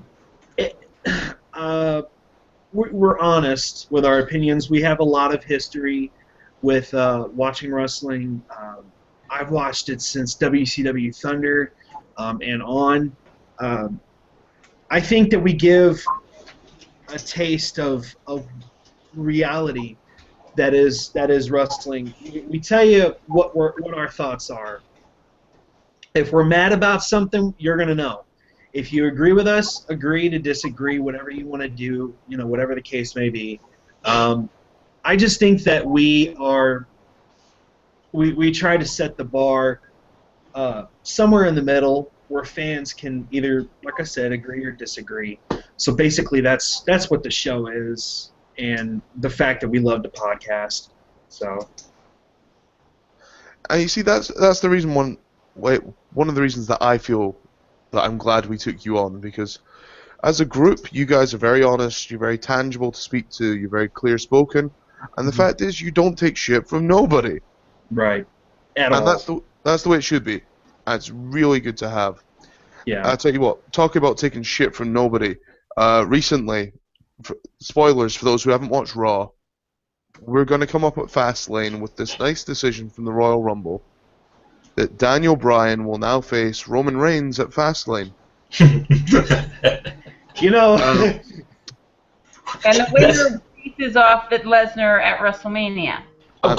we're honest with our opinions. We have a lot of history with watching wrestling. I've watched it since WCW Thunder and on. I think that we give a taste of reality that is wrestling. We tell you what our thoughts are. If we're mad about something, you're gonna know. If you agree with us, agree to disagree, whatever you want to do, whatever the case may be. I just think that we try to set the bar somewhere in the middle where fans can either, like I said, agree or disagree. So basically, that's what the show is, and the fact that we love to podcast. So. And you see, that's the reason one of the reasons that I feel that I'm glad we took you on, because as a group, you guys are very honest, you're very tangible to speak to, you're very clear-spoken, and the fact is, you don't take shit from nobody. Right. At And all. that's the way it should be. And it's really good to have. Yeah. I'll tell you what, talking about taking shit from nobody, recently, spoilers for those who haven't watched Raw, we're going to come up at Fastlane with this nice decision from the Royal Rumble that Daniel Bryan will now face Roman Reigns at Fastlane. And the winner faces off at Lesnar at WrestleMania. Oh,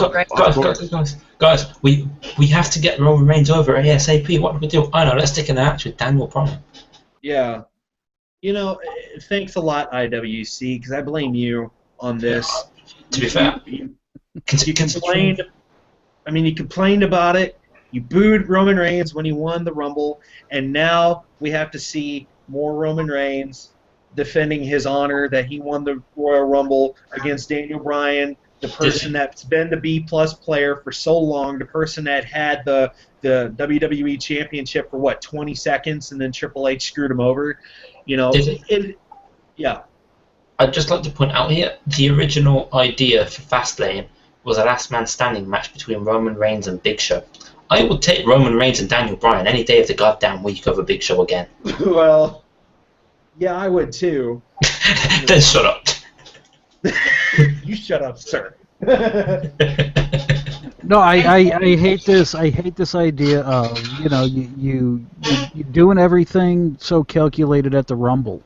guys, we have to get Roman Reigns over ASAP. What do we do? I know, let's stick in the match with Daniel Bryan. Yeah. Thanks a lot, IWC, because I blame you on this. To be fair, You complained. I mean, you complained about it. You booed Roman Reigns when he won the Rumble, and now we have to see more Roman Reigns defending his honor that he won the Royal Rumble against Daniel Bryan, the person that's been the B-plus player for so long, the person that had the WWE Championship for, 20 seconds, and then Triple H screwed him over. Yeah. I'd just like to point out here, the original idea for Fastlane was a last man standing match between Roman Reigns and Big Show. I would take Roman Reigns and Daniel Bryan any day of the goddamn week over Big Show again. Well, yeah, I would too. Then shut up. You shut up, sir. No, I hate this. I hate this idea of you doing everything so calculated at the Rumble.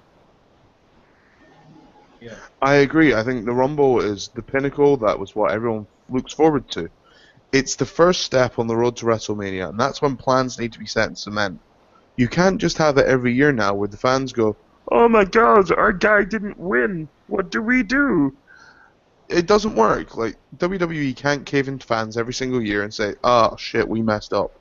Yeah. I agree. I think the Rumble is the pinnacle. That was what everyone looks forward to. It's the first step on the road to WrestleMania, and that's when plans need to be set in cement. You can't just have it every year now where the fans go, "Oh my God, our guy didn't win. What do we do?" It doesn't work. Like, WWE can't cave into fans every single year and say, "Oh shit, we messed up."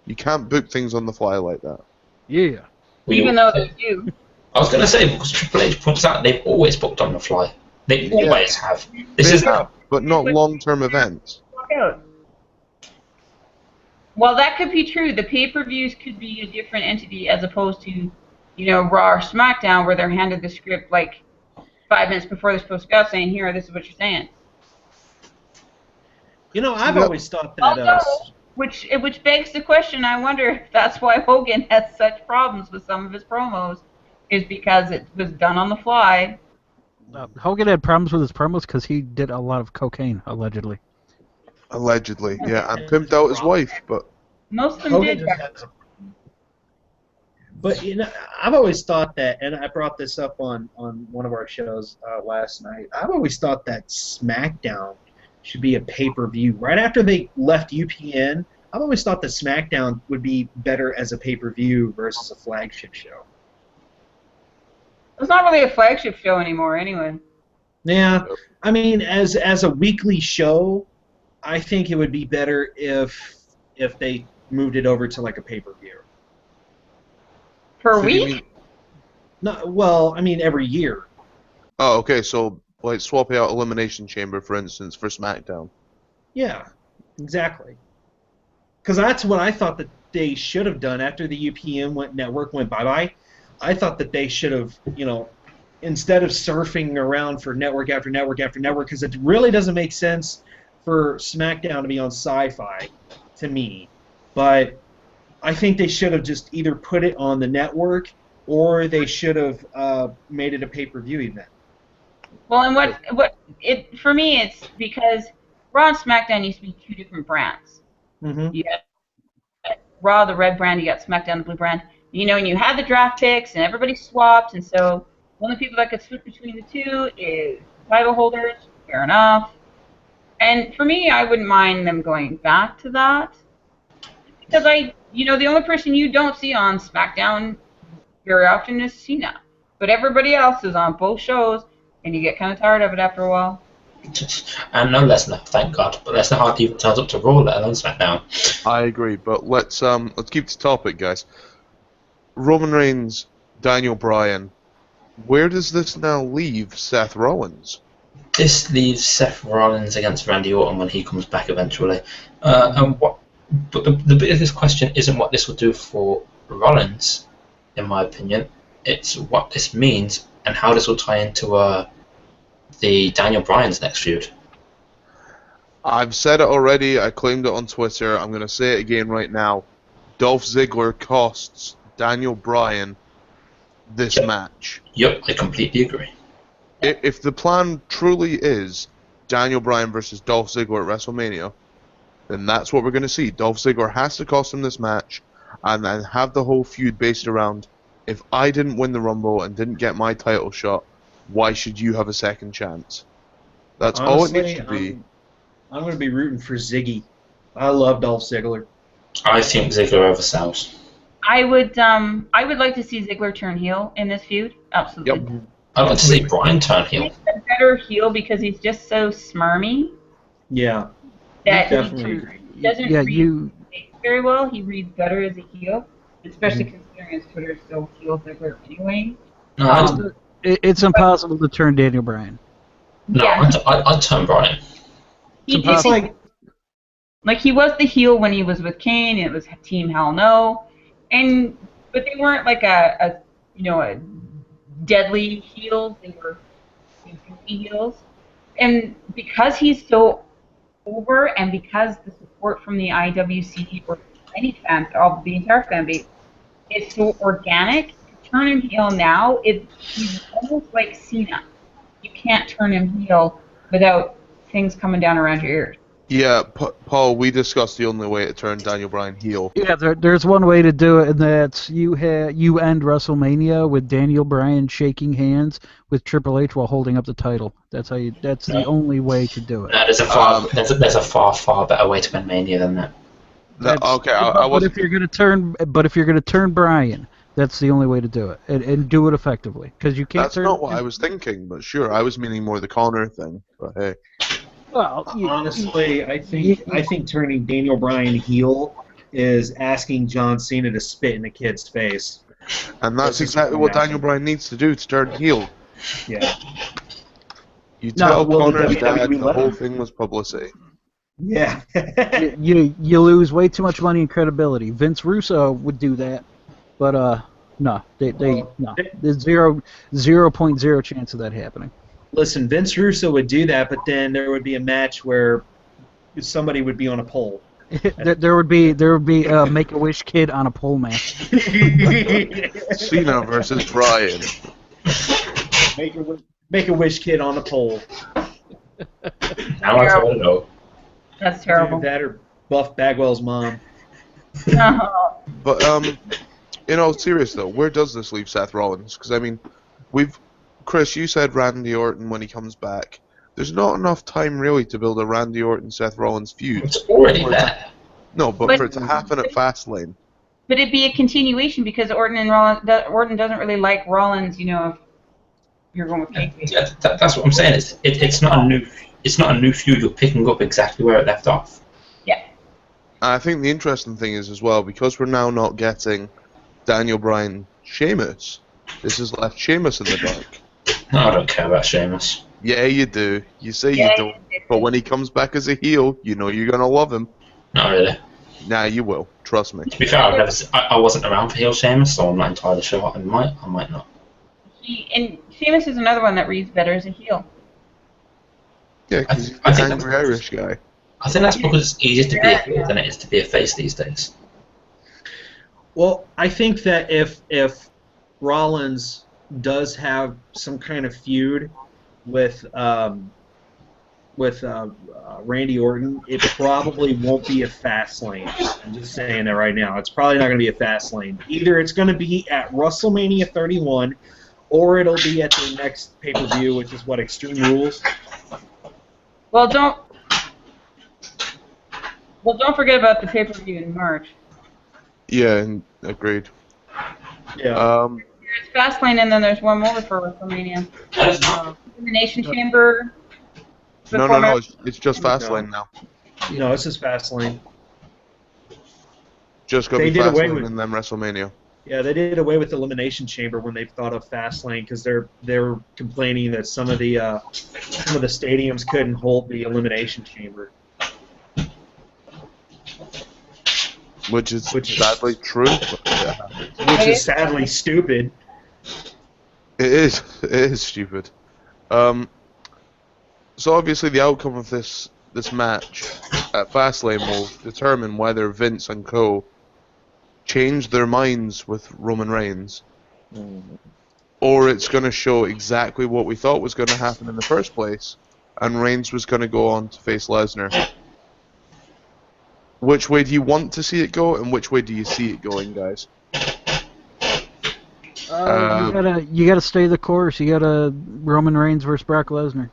You can't book things on the fly like that. Yeah. Even though they do. I was going to say, because Triple H points out they've always booked on the fly. They always have. This They is have, but not long-term events. Well, that could be true. The pay-per-views could be a different entity as opposed to, Raw or SmackDown, where they're handed the script like 5 minutes before they're supposed to go, saying, "Here, this is what you're saying." I've always thought that. Which begs the question. I wonder if that's why Hogan has such problems with some of his promos, is because it was done on the fly. Hogan had problems with his promos because he did a lot of cocaine, allegedly. Allegedly, yeah, and pimped out his wife, but Most of them Hogan did. just has a... But I've always thought that, and I brought this up on one of our shows last night. I've always thought that SmackDown should be a pay-per-view. Right after they left UPN, I've always thought that SmackDown would be better as a pay-per-view versus a flagship show. It's not really a flagship show anymore, anyway. Yeah, I mean, as a weekly show, I think it would be better if they moved it over to like a pay-per-view. Per So you week? mean- No, well, I mean every year. Oh, okay, so like swapping out Elimination Chamber, for instance, for SmackDown. Yeah, exactly. Because that's what I thought that they should have done after the UPN network went bye-bye. I thought that they should have, instead of surfing around for network after network after network, because it really doesn't make sense for SmackDown to be on Sci-Fi, to me. But I think they should have just either put it on the network or they should have made it a pay-per-view event. Well, and for me, it's because Raw and SmackDown used to be two different brands. Mm-hmm. You got Raw, the red brand, you got SmackDown, the blue brand. And you had the draft picks, and everybody swapped, and so one of the people that could switch between the two is title holders. Fair enough. And for me, I wouldn't mind them going back to that, because the only person you don't see on SmackDown very often is Cena, but everybody else is on both shows, and you get kind of tired of it after a while. And no Lesnar, thank God. But Lesnar hardly even turns up to Raw, let alone SmackDown. I agree, but let's keep the topic, guys. Roman Reigns, Daniel Bryan. Where does this now leave Seth Rollins? This leaves Seth Rollins against Randy Orton when he comes back eventually. But the bit of this question isn't what this will do for Rollins, in my opinion. It's what this means and how this will tie into the Daniel Bryan's next feud. I've said it already. I claimed it on Twitter. I'm going to say it again right now. Dolph Ziggler costs Daniel Bryan this match. Yep, I completely agree. If the plan truly is Daniel Bryan versus Dolph Ziggler at WrestleMania, then that's what we're going to see. Dolph Ziggler has to cost him this match and then have the whole feud based around, if I didn't win the Rumble and didn't get my title shot, why should you have a second chance? That's Honestly, all it needs to be. I'm going to be rooting for Ziggy. I love Dolph Ziggler. I think Ziggler oversells. I would like to see Ziggler turn heel in this feud. Absolutely. Yep. I'd like to see Bryan turn heel. He's a better heel because he's just so smarmy Yeah. that Definitely. he doesn't read very well. He reads better as a heel, especially considering his Twitter is still heel Ziggler anyway. No, It's impossible to turn Daniel Bryan. Yeah. I'd turn Bryan. It's like he was the heel when he was with Kane. It was Team Hell No, but they weren't like a deadly heels. They were goofy heels, and because he's so over, and because the support from the IWC or any fan, the entire fan base, is so organic. To turn him heel now, he's almost like Cena. You can't turn him heel without things coming down around your ears. Yeah, Paul, we discussed the only way to turn Daniel Bryan heel. Yeah, there's one way to do it, and that's you end WrestleMania with Daniel Bryan shaking hands with Triple H while holding up the title. That's the only way to do it. No, there's a far better way to win Mania than that. But if you're gonna turn Bryan, that's the only way to do it, and do it effectively, because you can't. That's not what I was thinking, but sure, I was meaning more the Connor thing. But hey. Well, honestly, I think turning Daniel Bryan heel is asking John Cena to spit in a kid's face. And that's exactly what Daniel Bryan needs to do to turn heel. Yeah. You tell Connor's dad WWE the whole thing was publicity. Yeah. you lose way too much money and credibility. Vince Russo would do that, but no, there's 0.0 chance of that happening. Listen, Vince Russo would do that, but then there would be a match where somebody would be on a pole. there would be a Make-A-Wish kid on a pole match. Cena versus Bryan. Make-A-Wish kid on a pole. Now I want to know. That's terrible. That or Buff Bagwell's mom. But in all seriousness though, where does this leave Seth Rollins? Because I mean, Chris, you said Randy Orton when he comes back. There's not enough time really to build a Randy Orton-Seth Rollins feud. It's already there. No, but for it to happen at Fastlane. But it'd be a continuation because Orton doesn't really like Rollins, if you're going with Bakery. Yeah, that's what I'm saying. It's not a new feud. You're picking up exactly where it left off. Yeah. I think the interesting thing is as well, because we're now not getting Daniel Bryan Sheamus, this has left Sheamus in the dark. No, I don't care about Sheamus. Yeah, you do. You say you don't. But when he comes back as a heel, you know you're going to love him. Not really. Nah, you will. Trust me. To be fair, I wasn't around for heel Sheamus, so I'm not entirely sure. I might not. And Sheamus is another one that reads better as a heel. Yeah, because he's an angry Irish guy. I think that's because it's easier to be a heel than it is to be a face these days. Well, I think that if Rollins does have some kind of feud with Randy Orton, it probably won't be a Fastlane. I'm just saying that right now. It's probably not going to be a Fastlane. Either it's going to be at WrestleMania 31, or it'll be at the next pay-per-view, which is Extreme Rules. Well, don't forget about the pay-per-view in March. Yeah, agreed. Yeah. There's Fastlane, and then there's one more for WrestleMania. Elimination Chamber. No, it's just Fastlane now. No, it's just Fastlane. Just go be Fastlane and then WrestleMania. Yeah, they did away with the Elimination Chamber when they thought of Fastlane because they're complaining that some of the stadiums couldn't hold the Elimination Chamber. Which is sadly true. Which is sadly stupid. It is stupid. So obviously the outcome of this match at Fastlane will determine whether Vince and co. change their minds with Roman Reigns, or it's going to show exactly what we thought was going to happen in the first place, and Reigns was going to go on to face Lesnar. Which way do you want to see it go, and which way do you see it going, guys? You gotta stay the course. You gotta Roman Reigns versus Brock Lesnar.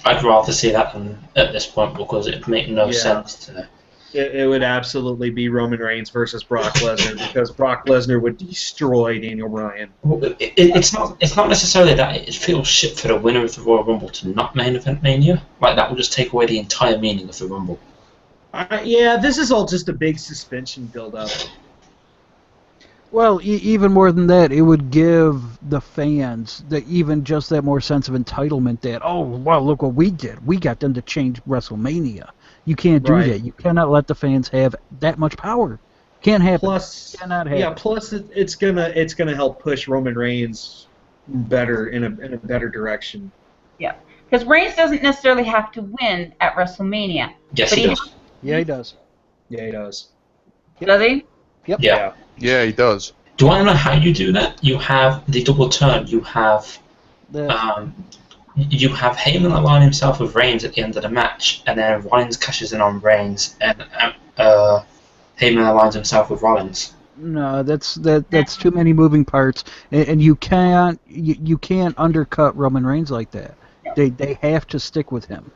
I'd rather see that at this point because it would make no sense to. It would absolutely be Roman Reigns versus Brock Lesnar because Brock Lesnar would destroy Daniel Bryan. Well, it's not necessarily that. It feels shit for the winner of the Royal Rumble to not main event Mania. Like that will just take away the entire meaning of the Rumble. Yeah, this is all just a big suspension build-up. Well, even more than that, it would give the fans even just that more sense of entitlement that, oh, well, look what we did. We got them to change WrestleMania. You can't do that. You cannot let the fans have that much power. Can't happen. Plus, cannot happen. Yeah. Plus, it's gonna help push Roman Reigns better in a better direction. Yeah, because Reigns doesn't necessarily have to win at WrestleMania. Yes, he does. Yeah, he does. Yeah, he does. Does he? Yep. Yeah. Yeah, he does. Do I know how you do that? You have the double turn. You have The- Heyman align himself with Reigns at the end of the match, and then Rollins cashes in on Reigns, and Heyman aligns himself with Rollins. No, that's too many moving parts, and you can't undercut Roman Reigns like that. They have to stick with him.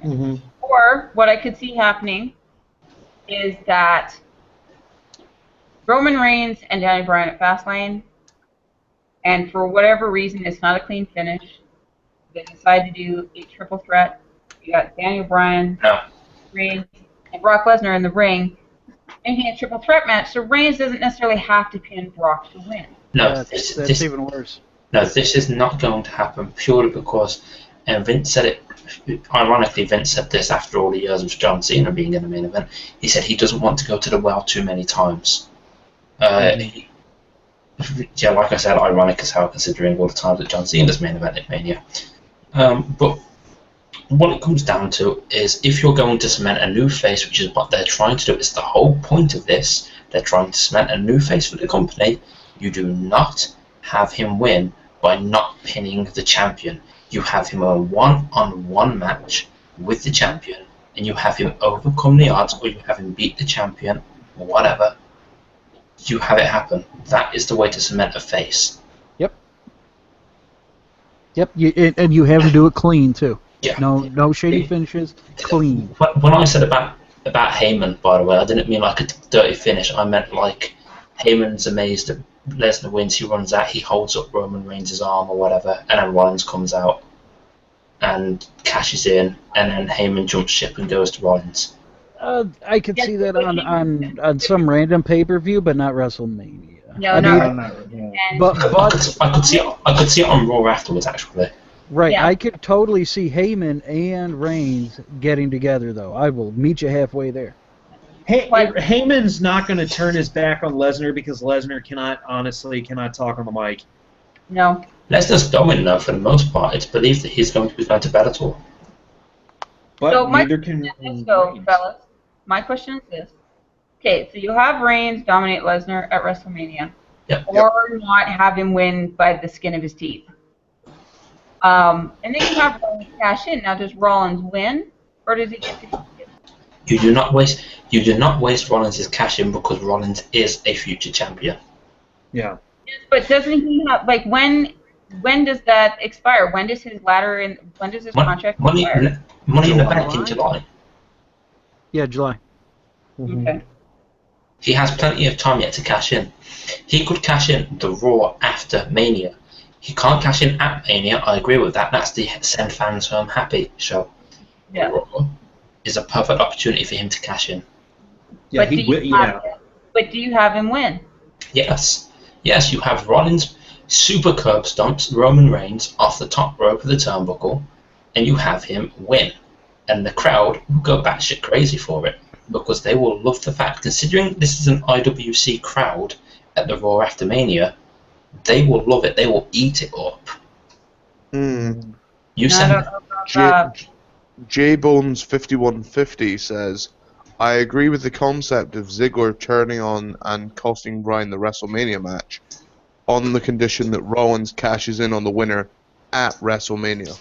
Mm-hmm. Or what I could see happening is that Roman Reigns and Daniel Bryan at Fastlane, and for whatever reason, it's not a clean finish. They decide to do a triple threat. You got Daniel Bryan, No. Reigns, and Brock Lesnar in the ring, making a triple threat match. So Reigns doesn't necessarily have to pin Brock to win. No, That's even worse. No, this is not going to happen purely because, and Vince said it. Ironically, Vince said this after all the years of John Cena being in the main event. He said he doesn't want to go to the well too many times. Yeah, like I said, ironic as hell considering all the times that John Cena's main event at Mania. But what it comes down to is if you're going to cement a new face, which is what they're trying to do, it's the whole point of this. They're trying to cement a new face for the company. You do not have him win by not pinning the champion. You have him a one-on-one match with the champion, and you have him overcome the odds, or you have him beat the champion, or whatever. You have it happen. That is the way to cement a face. Yep. And you have to do it clean too. Yeah. No shady finishes. Clean. When I said about Heyman, by the way, I didn't mean like a dirty finish. I meant like Heyman's amazed that Lesnar wins. He runs out. He holds up Roman Reigns' arm or whatever, and then Rollins comes out and cashes in, and then Heyman jumps ship and goes to Rollins. I could see that on some random pay-per-view, but not WrestleMania. No, I not mean, and But I could see it on Raw afterwards, actually. right, Yeah. I could totally see Heyman and Reigns getting together, though. I will meet you halfway there. Hey, What? Heyman's not going to turn his back on Lesnar because Lesnar cannot talk on the mic. no. Lesnar's going though for the most part. It's believed that he's going to be going to Bellator. But So my neither can question is this, though, Reigns. fellas. My question is this. Okay, so you have Reigns dominate Lesnar at WrestleMania, Yep. or not have him win by the skin of his teeth. And then you have Rollins cash in. Now, does Rollins win, or does he get to? You do not waste Rollins' cash in because Rollins is a future champion. Yeah. But doesn't he have when does that expire? When does his contract Money expire? in the July. Bank in July. Yeah, July. Okay. He has plenty of time yet to cash in. He could cash in the Raw after Mania. He can't cash in at Mania. I agree with that. That's the send fans home happy show. Yeah. Raw is a perfect opportunity for him to cash in. Yeah, But do he you will. Yeah. But do you have him win? Yes, you have Rollins super curb stomps Roman Reigns off the top rope of the turnbuckle, and you have him win. And the crowd will go batshit crazy for it because they will love the fact, considering this is an IWC crowd at the Raw after Mania, they will love it. They will eat it up. Hmm. You I said don't know about that. JBones5150 says, I agree with the concept of Ziggler turning on and costing Bryan the WrestleMania match on the condition that Rollins cashes in on the winner at WrestleMania.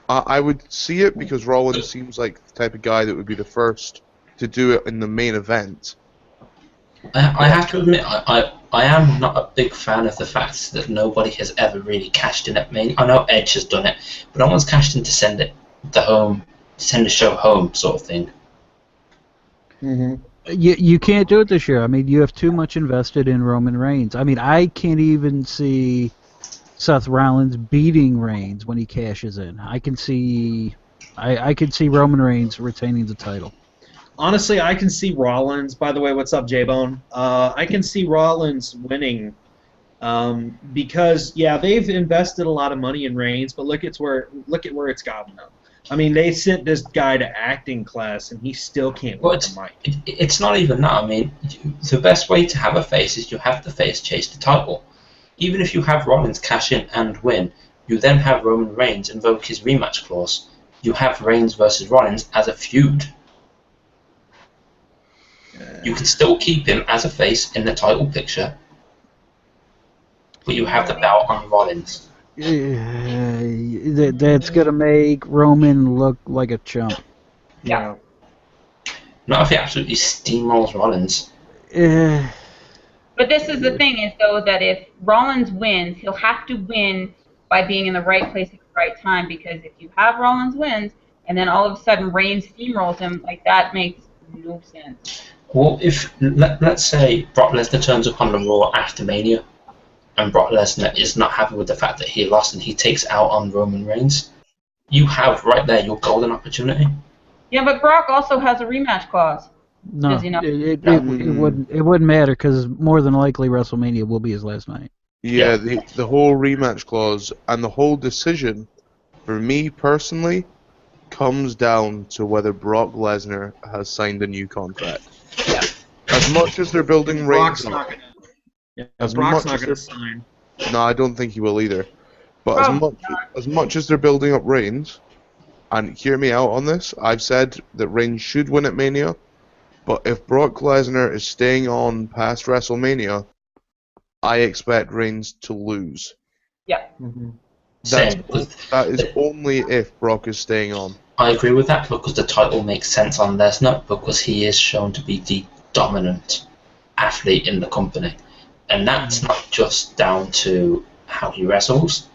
I would see it because Rollins seems like the type of guy that would be the first to do it in the main event. I have to admit, I am not a big fan of the fact that nobody has ever really cashed in at Mania. I know Edge has done it, but no one's cashed in to send the show home, sort of thing. Mm-hmm. You can't do it this year. I mean, you have too much invested in Roman Reigns. I mean, I can't even see Seth Rollins beating Reigns when he cashes in. I can see Roman Reigns retaining the title. Honestly, I can see Rollins. By the way, what's up, J-Bone? I can see Rollins winning because they've invested a lot of money in Reigns, but look at where it's gotten them. I mean, they sent this guy to acting class, and he still can't work the mic. It's not even that. I mean, the best way to have a face is you have the face chase the title. Even if you have Rollins cash in and win, you then have Roman Reigns invoke his rematch clause. You have Reigns versus Rollins as a feud. You can still keep him as a face in the title picture, but you have the belt on Rollins. That's gonna make Roman look like a chump. Yeah. Not if he absolutely steamrolls Rollins. But this is the thing is, though, that if Rollins wins, he'll have to win by being in the right place at the right time, because if you have Rollins wins, and then all of a sudden Reigns steamrolls him, like, that makes no sense. Well, if let's say Brock Lesnar turns up on the Raw after Mania, and Brock Lesnar is not happy with the fact that he lost and he takes out on Roman Reigns, you have right there your golden opportunity. Yeah, but Brock also has a rematch clause. No, Does he not? it wouldn't matter because more than likely WrestleMania will be his last night. Yeah, the whole rematch clause and the whole decision, for me personally, comes down to whether Brock Lesnar has signed a new contract. Yeah. As much as they're building Reigns Brock's up, not gonna. Yeah, As Brock's much not as gonna sign. no, I don't think he will either. But Probably as much as they're building up Reigns, and hear me out on this, I've said that Reigns should win at Mania, but if Brock Lesnar is staying on past WrestleMania, I expect Reigns to lose. Yeah. Same. That is only if Brock is staying on. I agree with that because the title makes sense on Lesnar because he is shown to be the dominant athlete in the company. And that's not just down to how he wrestles,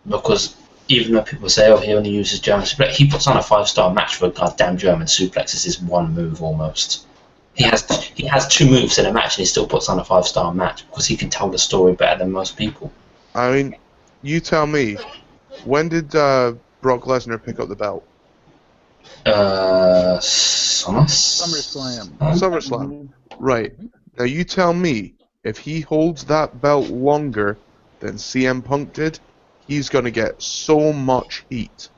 because even though people say, oh, he only uses German suplex, he puts on a 5-star match for a goddamn German suplex. This is one move almost. He has 2 moves in a match and he still puts on a 5-star match because he can tell the story better than most people. I mean, you tell me, when did Brock Lesnar pick up the belt? SummerSlam. SummerSlam. Right. Now you tell me, if he holds that belt longer than CM Punk did, he's going to get so much heat.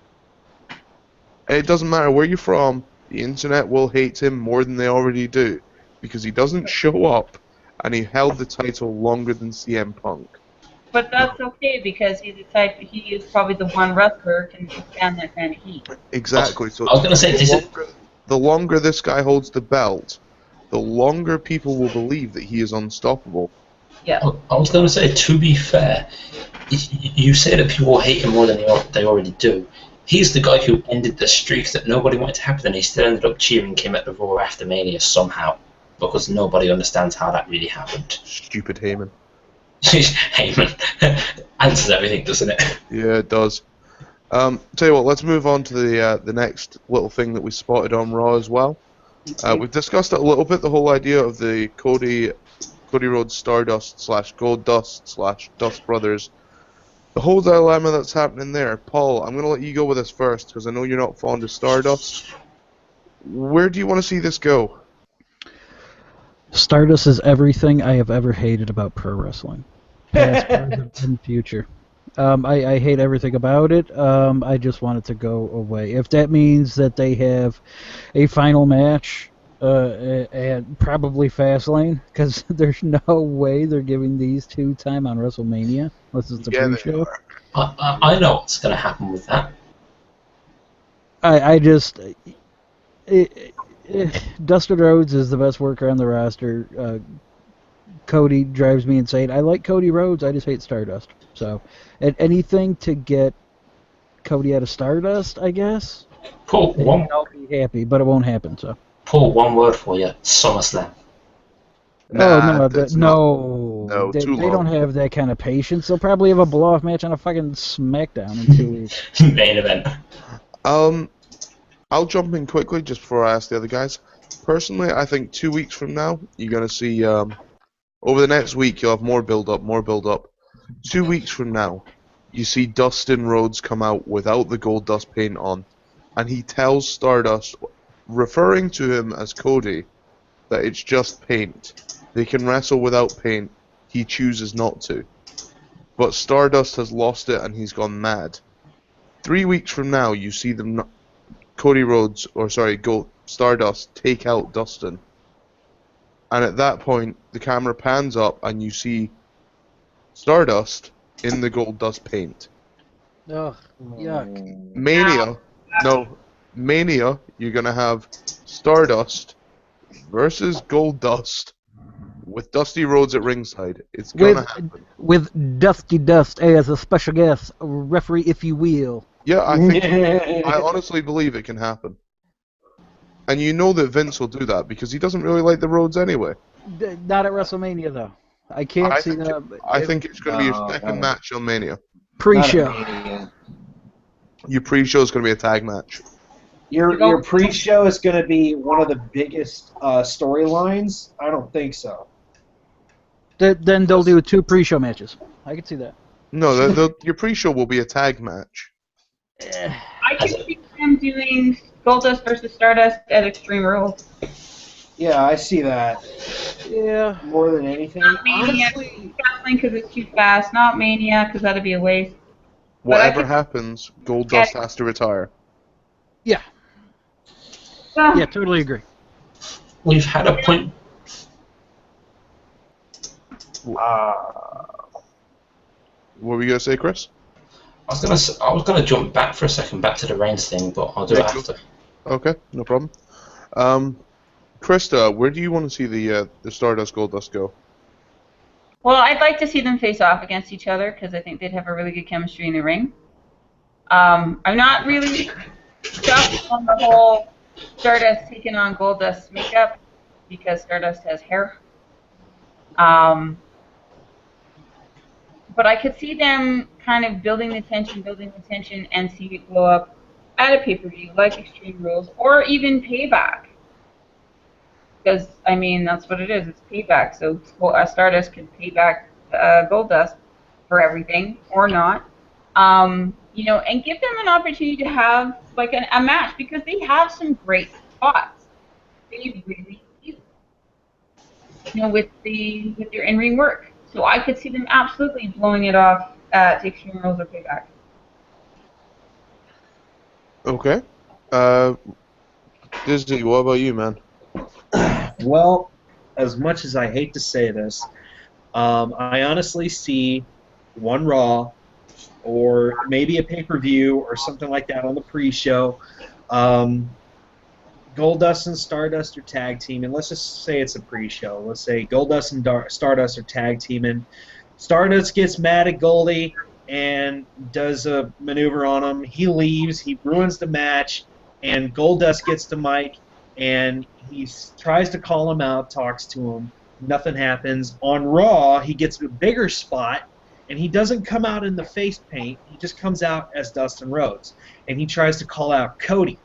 It doesn't matter where you're from, the internet will hate him more than they already do, because he doesn't show up and he held the title longer than CM Punk. But that's okay because he's the type. He is probably the one wrestler who can stand that kind of heat. Exactly. So I was going to say, the longer this guy holds the belt, the longer people will believe that he is unstoppable. Yeah. I was going to say, to be fair, you say that people hate him more than they already do. He's the guy who ended the streak that nobody wanted to happen, and he still ended up cheering him at the Raw after Mania somehow, because nobody understands how that really happened. Stupid Heyman. Heyman answers everything, doesn't it? Yeah, it does. Tell you what, let's move on to the next little thing that we spotted on Raw as well. We've discussed it a little bit, the whole idea of the Cody Rhodes Stardust / Goldust / Dust Brothers. The whole dilemma that's happening there. Paul, I'm going to let you go with this first, because I know you're not fond of Stardust. Where do you want to see this go? Stardust is everything I have ever hated about pro wrestling. Past, present, and future. I hate everything about it. I just want it to go away. If that means that they have a final match at probably Fastlane, because there's no way they're giving these 2 time on WrestleMania unless it's a pre-show. I know what's going to happen with that. I just... Dustin Rhodes is the best worker on the roster. Cody drives me insane. I like Cody Rhodes, I just hate Stardust. So, anything to get Cody out of Stardust, I guess. I'll be happy, but it won't happen. So. Paul, one word for you: SummerSlam. No, they don't have that kind of patience. They'll probably have a blow-off match on a fucking SmackDown in 2 weeks. Main event. I'll jump in quickly just before I ask the other guys. Personally, I think 2 weeks from now, you're going to see, over the next week, you'll have more build-up. 2 weeks from now, you see Dustin Rhodes come out without the gold dust paint on, and he tells Stardust, referring to him as Cody, that it's just paint. They can wrestle without paint. He chooses not to. But Stardust has lost it and he's gone mad. 3 weeks from now, you see them... Stardust take out Dustin. And at that point, the camera pans up and you see Stardust in the gold dust paint. Ugh, yuck. Mania, you're going to have Stardust versus Goldust with Dusty Rhodes at ringside. It's gonna happen. With Dusty Dust as a special guest referee, if you will. Yeah, I honestly believe it can happen. And you know that Vince will do that because he doesn't really like the Rhodes anyway. Not at WrestleMania though. I can't see that. I think it's going to be a second match on Mania. Pre-show. Your pre-show is going to be a tag match. Your pre-show is going to be one of the biggest storylines? I don't think so. Then they'll do 2 pre-show matches. I can see that. No, your pre-show will be a tag match. I can see them doing Goldust versus Stardust at Extreme Rules. Yeah, I see that. Yeah. More than anything. Not Mania because it's too fast. Not Mania because that'd be a waste. Whatever happens, Goldust has to retire. Yeah. Yeah, totally agree. We've had a point. What were you gonna say, Chris? I was gonna jump back for a second, back to the Reigns thing, but I'll do it after. Okay, no problem. Krista, where do you want to see the Stardust Goldust go? Well, I'd like to see them face off against each other because I think they'd have a really good chemistry in the ring. I'm not really stuck on the whole Stardust taking on Goldust makeup because Stardust has hair. But I could see them kind of building the tension, and see it blow up at a pay-per-view like Extreme Rules or even Payback. Because, I mean, that's what it is. It's Payback. So Stardust could pay back Goldust for everything or not. You know, and give them an opportunity to have like a match because they have some great spots. They really do. You know, with their in-ring work. So I could see them absolutely blowing it off at Extreme Rules or Payback. Okay. Disney, what about you, man? Well, as much as I hate to say this, I honestly see one Raw or maybe a pay-per-view or something like that on the pre-show. Goldust and Stardust are tag teaming. Let's just say it's a pre-show. Let's say Goldust and Stardust are tag teaming. Stardust gets mad at Goldie and does a maneuver on him. He leaves. He ruins the match. And Goldust gets to Mike, and he tries to call him out, talks to him. Nothing happens. On Raw, he gets a bigger spot, and he doesn't come out in the face paint. He just comes out as Dustin Rhodes. And he tries to call out Cody.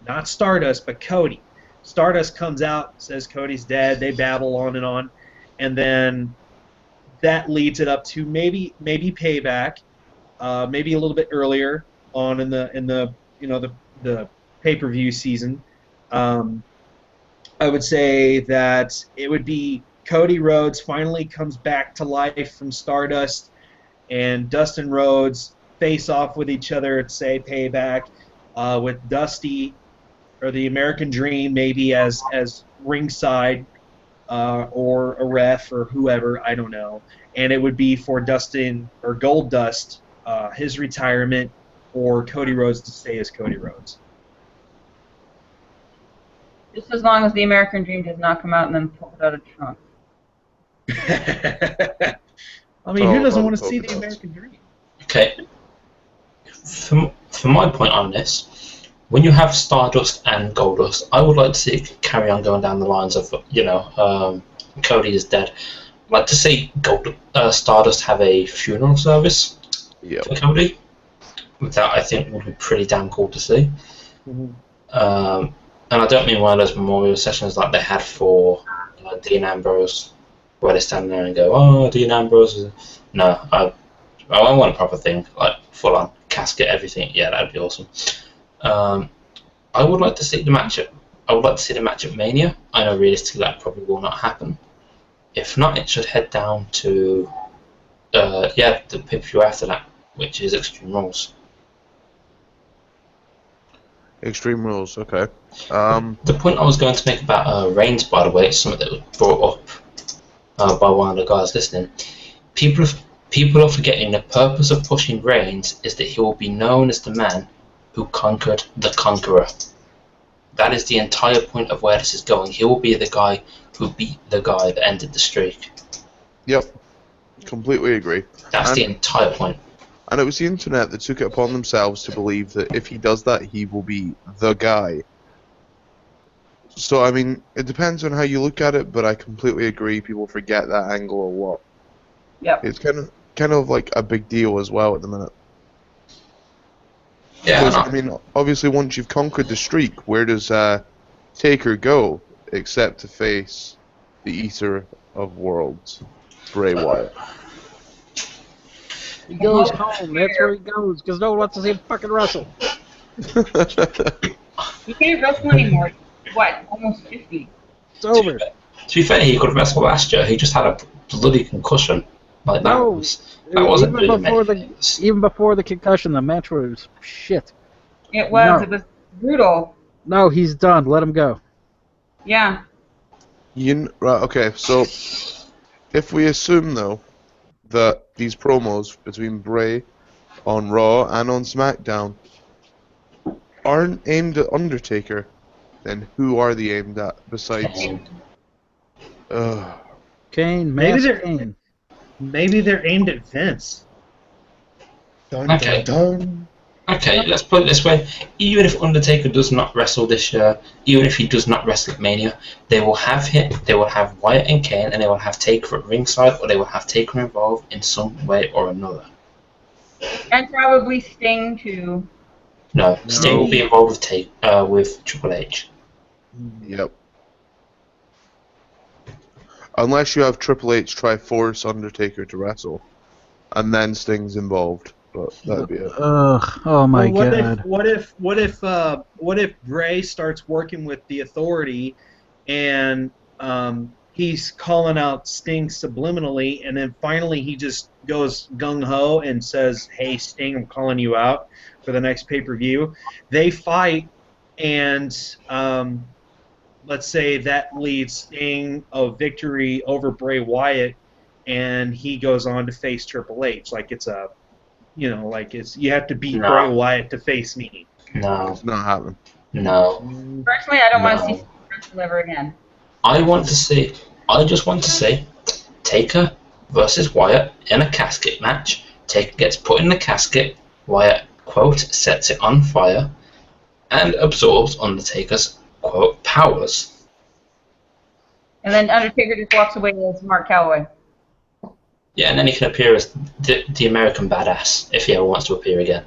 Not Stardust, but Cody. Stardust comes out, says Cody's dead. They babble on, and then that leads it up to maybe Payback, maybe a little bit earlier on in the pay-per-view season. I would say that it would be Cody Rhodes finally comes back to life from Stardust, and Dustin Rhodes face off with each other at, say, Payback, with Dusty or the American Dream maybe as ringside or a ref or whoever, I don't know. And it would be for Dustin or Goldust, his retirement, or Cody Rhodes to stay as Cody Rhodes. Just as long as the American Dream does not come out and then pull it out of the trunk. I mean, who doesn't want to see the American Dream? Okay. From my point on this, when you have Stardust and Goldust, I would like to see it carry on going down the lines of, Cody is dead. I'd like to see Stardust have a funeral service for Cody. That I think would be pretty damn cool to see. Mm-hmm. And I don't mean one of those memorial sessions like they had for Dean Ambrose, where they stand there and go, "Oh, Dean Ambrose." No, I want a proper thing, like full on casket, everything. Yeah, that'd be awesome. I would like to see the match at Mania. I know realistically that probably will not happen. If not, it should head down to the pay-per-view after that, which is Extreme Rules. Extreme Rules, okay. The point I was going to make about Reigns, by the way, is something that was brought up by one of the guys listening. People are forgetting the purpose of pushing Reigns is that he will be known as the man who conquered the Conqueror. That is the entire point of where this is going. He will be the guy who beat the guy that ended the streak. Yep. Completely agree. That's the entire point. And it was the internet that took it upon themselves to believe that if he does that, he will be the guy. So, I mean, it depends on how you look at it, but I completely agree. People forget that angle a lot. Yep. It's kind of like a big deal as well at the minute. Yeah, Because, I mean, obviously once you've conquered the streak, where does Taker go except to face the Eater of Worlds, Bray Wyatt? He goes home. That's where he goes, because no one wants to see him fucking wrestle. He can't wrestle anymore. What? Almost 50. It's over. To be fair, he could wrestle last year. He just had a bloody concussion. Like that No, wasn't really even before the concussion, the match was shit. It was. No. It was brutal. No, he's done. Let him go. Yeah. Right, okay, so if we assume, though, that these promos between Bray on Raw and on SmackDown aren't aimed at Undertaker, then who are they aimed at besides... Kane, Maybe Master Kane. Maybe they're aimed at Vince. Dun, Okay. dun, dun. Okay, let's put it this way. Even if Undertaker does not wrestle this year, even if he does not wrestle at Mania, they will have him, they will have Wyatt and Kane, and they will have Taker at ringside, or they will have Taker involved in some way or another. And probably Sting too. No, Sting will be involved with Triple H. Yep. Unless you have Triple H try force Undertaker to wrestle, and then Sting's involved, but that'd be it. Oh my Well, god. What if Bray starts working with the Authority, and he's calling out Sting subliminally, and then finally he just goes gung ho and says, "Hey Sting, I'm calling you out for the next pay-per-view." They fight, and let's say that leads Sting a victory over Bray Wyatt, and he goes on to face Triple H. Like it's a, you have to beat Bray Wyatt to face me. No, It's not happening. no. Personally, I don't want to No. see Sting wrestle ever again. I just want to see Taker versus Wyatt in a casket match. Taker gets put in the casket, Wyatt, quote, sets it on fire, and absorbs Undertaker's, quote, powers. And then Undertaker just walks away as Mark Calloway. Yeah, and then he can appear as the American Badass, if he ever wants to appear again.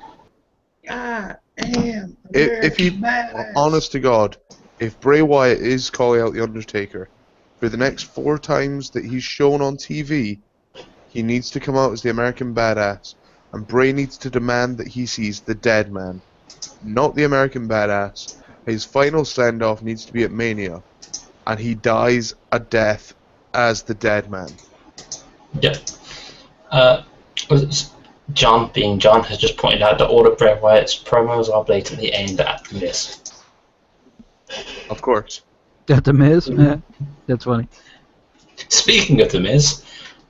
I am If he, honest to God, if Bray Wyatt is calling out the Undertaker, for the next 4 times that he's shown on TV, he needs to come out as the American Badass, and Bray needs to demand that he sees the dead man, not the American Badass. His final send-off needs to be at Mania, and he dies a death as the dead man. Yep. John, being John, has just pointed out that all of Bray Wyatt's promos are blatantly aimed at the Miz. Of course. Got the Miz? Yeah, that's funny. Speaking of the Miz,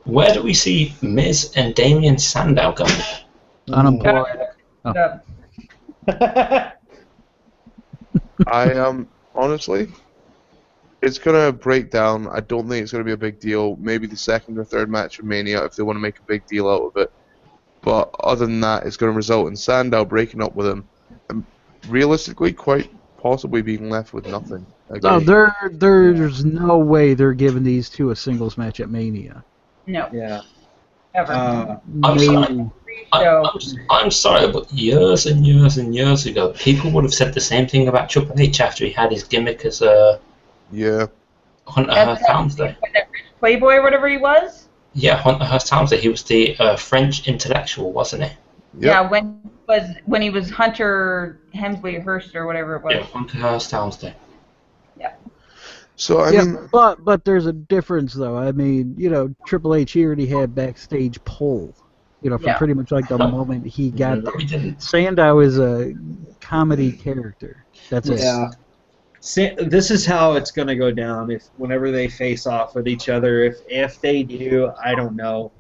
where do we see Miz and Damien Sandow going? Unemployed. I honestly, it's gonna break down. I don't think it's gonna be a big deal. Maybe the second or third match of Mania if they want to make a big deal out of it. But other than that, it's gonna result in Sandow breaking up with him, and realistically, quite possibly being left with nothing. No, Again. there's no way they're giving these two a singles match at Mania. No, Yeah. ever. I'm sorry. No. I'm sorry, but years and years and years ago, people would have said the same thing about Triple H after he had his gimmick as Yeah. Hunter Hearst Helmsley. That rich playboy or whatever he was. Yeah, Hunter Hearst Helmsley. He was the French intellectual, wasn't he? Yep. Yeah, when he was Hunter Hemsley Hurst or whatever it was. Yeah, Hunter Hearst Helmsley. So I Yeah, mean, but there's a difference though. I mean, Triple H he already had backstage pull. From Yeah. pretty much like the moment he got No, he there. didn't. Sandow is a comedy character. That's it. Yeah. This is how it's going to go down whenever they face off with each other. If they do, I don't know.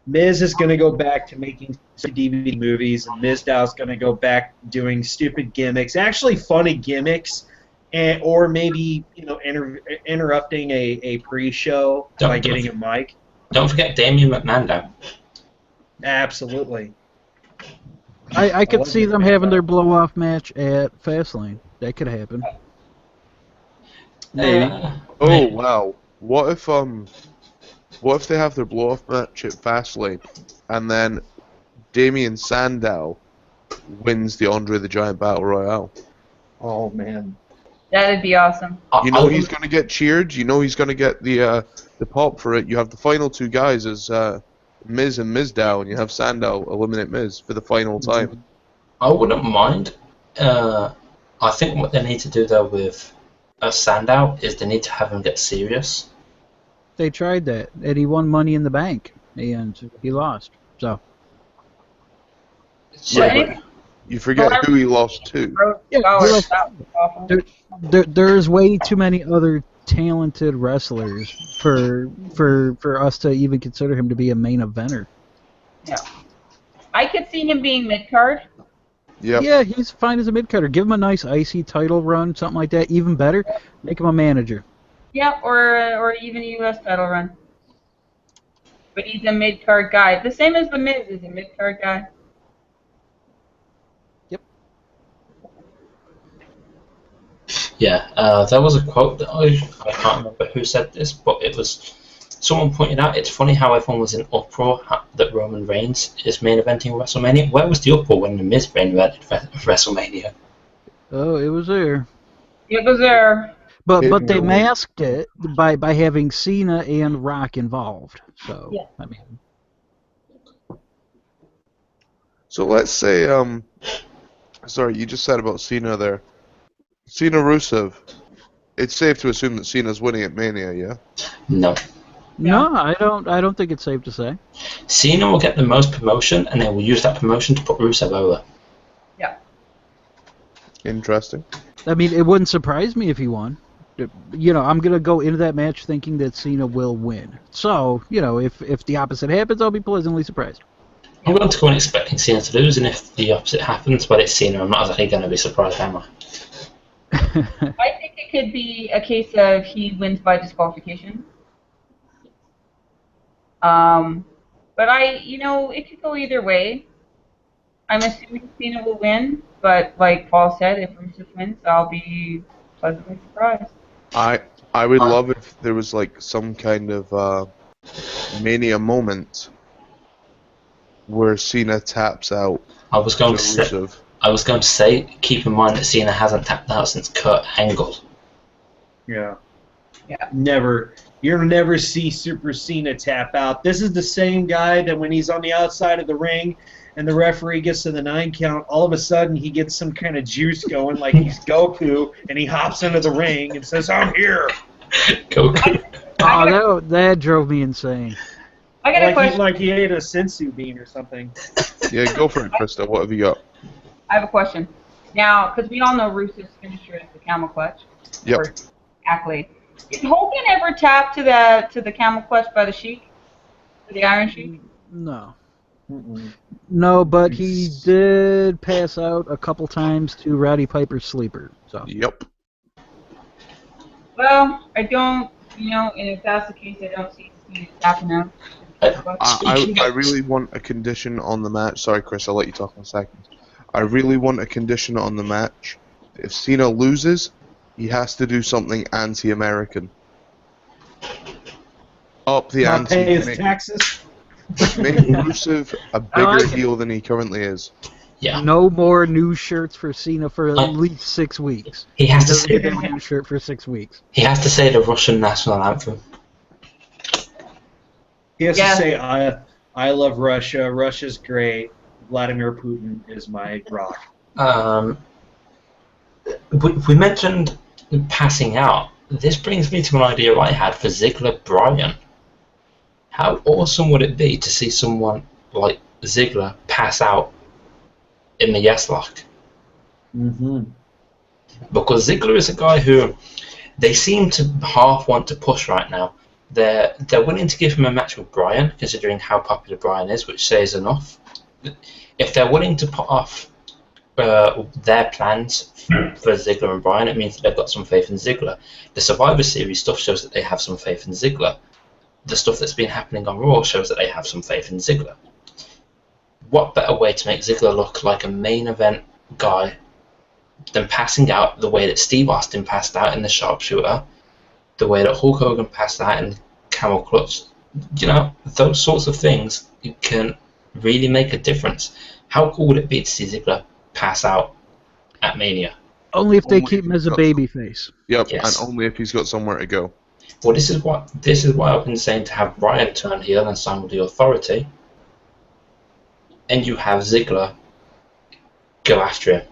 Miz is going to go back to making DVD movies, and Mizdow is going to go back doing stupid gimmicks, actually funny gimmicks, or maybe interrupting a pre-show by getting a mic. Don't forget Damian McMahon. Absolutely. I could see them having their blow-off match at Fastlane. That could happen. Maybe. Oh wow! What if they have their blow-off match at Fastlane, and then Damien Sandow wins the Andre the Giant Battle Royale? Oh man, That'd be awesome. You know he's going to get cheered. You know he's going to get the pop for it. You have the final two guys as Miz and Mizdow, and you have Sandow eliminate Miz for the final time. I wouldn't mind. I think what they need to do though with Sandow is they need to have him get serious. They tried that, and he won Money in the Bank, and he lost. So. Yeah, you forget who he lost to. Yeah, there's way too many other talented wrestlers for us to even consider him to be a main eventer. Yeah. I could see him being mid-card. Yep. Yeah, he's fine as a mid-cutter. Give him a nice IC title run, something like that. Even better, make him a manager. Yeah, or even a U.S. title run. But he's a mid-card guy. The same as The Miz is a mid-card guy. Yeah, there was a quote that I can't remember who said this, but it was someone pointed out. It's funny how everyone was in uproar that Roman Reigns is main eventing WrestleMania. Where was the uproar when the Miz main evented WrestleMania? Oh, it was there. It was there. But they masked it by having Cena and Rock involved. So Yeah. I mean. So let's say sorry, you just said about Cena there. Cena Rusev. It's safe to assume that Cena's winning at Mania, yeah? No. No, I don't think it's safe to say. Cena will get the most promotion, and they will use that promotion to put Rusev over. Yeah. Interesting. I mean, it wouldn't surprise me if he won. You know, I'm gonna go into that match thinking that Cena will win. So, you know, if the opposite happens, I'll be pleasantly surprised. I'm going to go in expecting Cena to lose, and if the opposite happens, but it's Cena, I'm not exactly going to be surprised, am I? I think it could be a case of he wins by disqualification. But it could go either way. I'm assuming Cena will win, but like Paul said, if Rusev wins, I'll be pleasantly surprised. I would love if there was like some kind of Mania moment where Cena taps out. I was going to say, keep in mind that Cena hasn't tapped out since Kurt Angle. Yeah. You'll never see Super Cena tap out. This is the same guy that when he's on the outside of the ring and the referee gets to the 9 count, all of a sudden he gets some kind of juice going like he's Goku, and he hops into the ring and says, "I'm here." Goku. Oh, that drove me insane. I got a question. Like he ate a sensu bean or something. Yeah, go for it, Krista. What have you got? I have a question. Now, because we all know Rusev's finisher is the camel clutch. Yep. Or accolade. Did Hogan ever tap to the camel clutch by the Sheik? To the Iron Sheik? No. Mm-mm. No, but he did pass out a couple times to Roddy Piper's sleeper. So. Yep. Well, I don't, and if that's the case, I don't see Cena tapping out. I really want a condition on the match. Sorry, Chris, I'll let you talk in a second. I really want a condition on the match. If Cena loses, he has to do something anti-American. Up the Not ante. pay his taxes. Make Rusev a bigger heel than he currently is. Yeah. No more new shirts for Cena for at least 6 weeks. He has to doesn't say get a new shirt for 6 weeks. He has to say the Russian national anthem. He has to say, I love Russia. Russia's great. Vladimir Putin is my rock. We mentioned passing out. This brings me to an idea I had for Ziggler Bryan. How awesome would it be to see someone like Ziggler pass out in the yes lock? Mm-hmm. Because Ziggler is a guy who they seem to half want to push right now. They're willing to give him a match with Bryan, considering how popular Bryan is, which says enough. If they're willing to put off their plans for Ziggler and Bryan, it means that they've got some faith in Ziggler. The Survivor Series stuff shows that they have some faith in Ziggler. The stuff that's been happening on Raw shows that they have some faith in Ziggler. What better way to make Ziggler look like a main event guy than passing out the way that Steve Austin passed out in the Sharpshooter, the way that Hulk Hogan passed out in Camel Clutch? You know, those sorts of things can really make a difference. How cool would it be to see Ziggler pass out at Mania? Only if they Only keep him as a babyface. Yep, Yes. and only if he's got somewhere to go. Well, this is why I've been saying to have Bryan turn heel and sign with the Authority, and you have Ziggler go after him,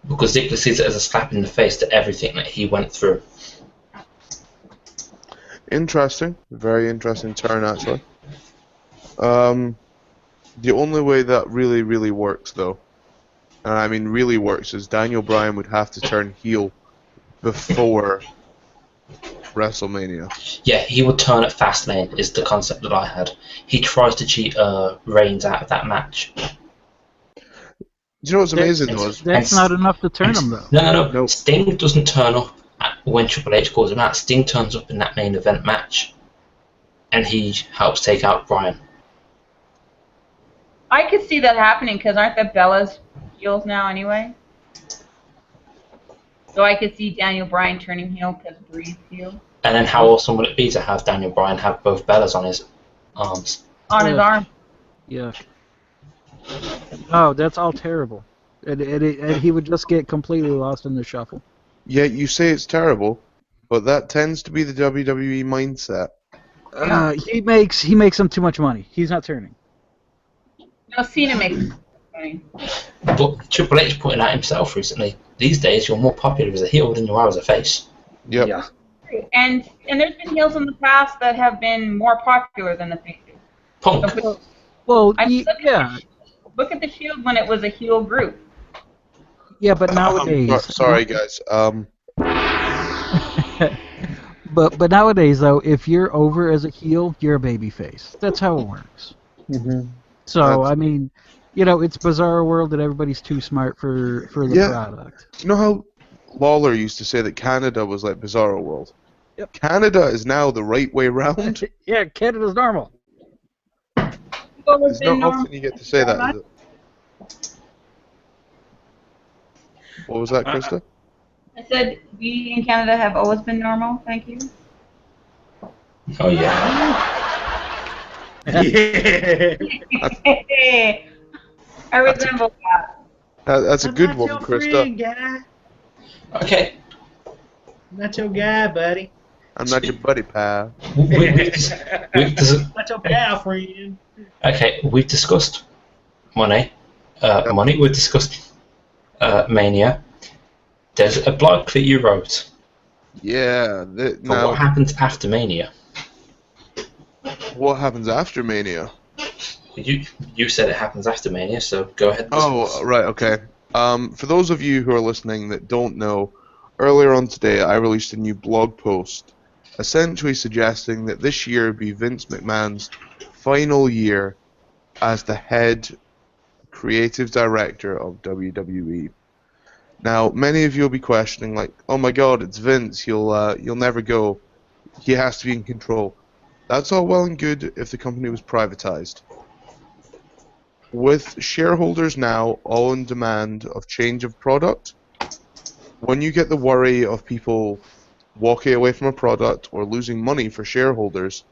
because Ziggler sees it as a slap in the face to everything that he went through. Interesting, very interesting turn actually. The only way that really works though, and I mean really works, is Daniel Bryan would have to turn heel before WrestleMania. Yeah, he would turn at Fastlane is the concept that I had. He tries to cheat Reigns out of that match. Do you know what's amazing though? That's not enough to turn him, though. No. Nope. Sting doesn't turn up when Triple H calls him out. Sting turns up in that main event match, and he helps take out Bryan. I could see that happening because aren't the Bellas heels now anyway? So I could see Daniel Bryan turning heel because Bree's heel. And then how awesome would it be to have Daniel Bryan have both Bellas on his arms? On his arm. Yeah. Oh, that's all terrible. And he would just get completely lost in the shuffle. Yeah, you say it's terrible, but that tends to be the WWE mindset. He makes him too much money. He's not turning. No, Cena makes it funny. But Triple H pointed out himself recently, these days you're more popular as a heel than you are as a face. Yep. Yeah. And there's been heels in the past that have been more popular than the faces. Punk. Well, I mean, yeah. Look at the Shield when it was a heel group. Yeah, but nowadays... Sorry, guys. But nowadays, though, if you're over as a heel, you're a babyface. That's how it works. Mm-hmm. So, I mean, you know, it's Bizarro World that everybody's too smart for the Yeah. product. You know how Lawler used to say that Canada was like Bizarro World? Yep. Canada is now the right way round. Yeah, Canada's normal. It's not often you get to say that, is it? What was that, Krista? I said we in Canada have always been normal. Thank you. Oh yeah. Yeah. I resemble that. That's a good one, Krista. Guy. Okay. Not your guy, buddy. I'm not your buddy, pal. We've Not your pal, friend. Okay, we've discussed money. We've discussed Mania. There's a blog that you wrote. Yeah. But Now, what happens after Mania? what happens after Mania? You said it happens after Mania, so go ahead. Oh, right, okay. For those of you who are listening that don't know, earlier on today I released a new blog post essentially suggesting that this year would be Vince McMahon's final year as the head creative director of WWE. Now, many of you will be questioning, like, oh my god, it's Vince, he'll never go. He has to be in control. That's all well and good if the company was privatized. With shareholders now all in demand of change of product, when you get the worry of people walking away from a product or losing money for shareholders,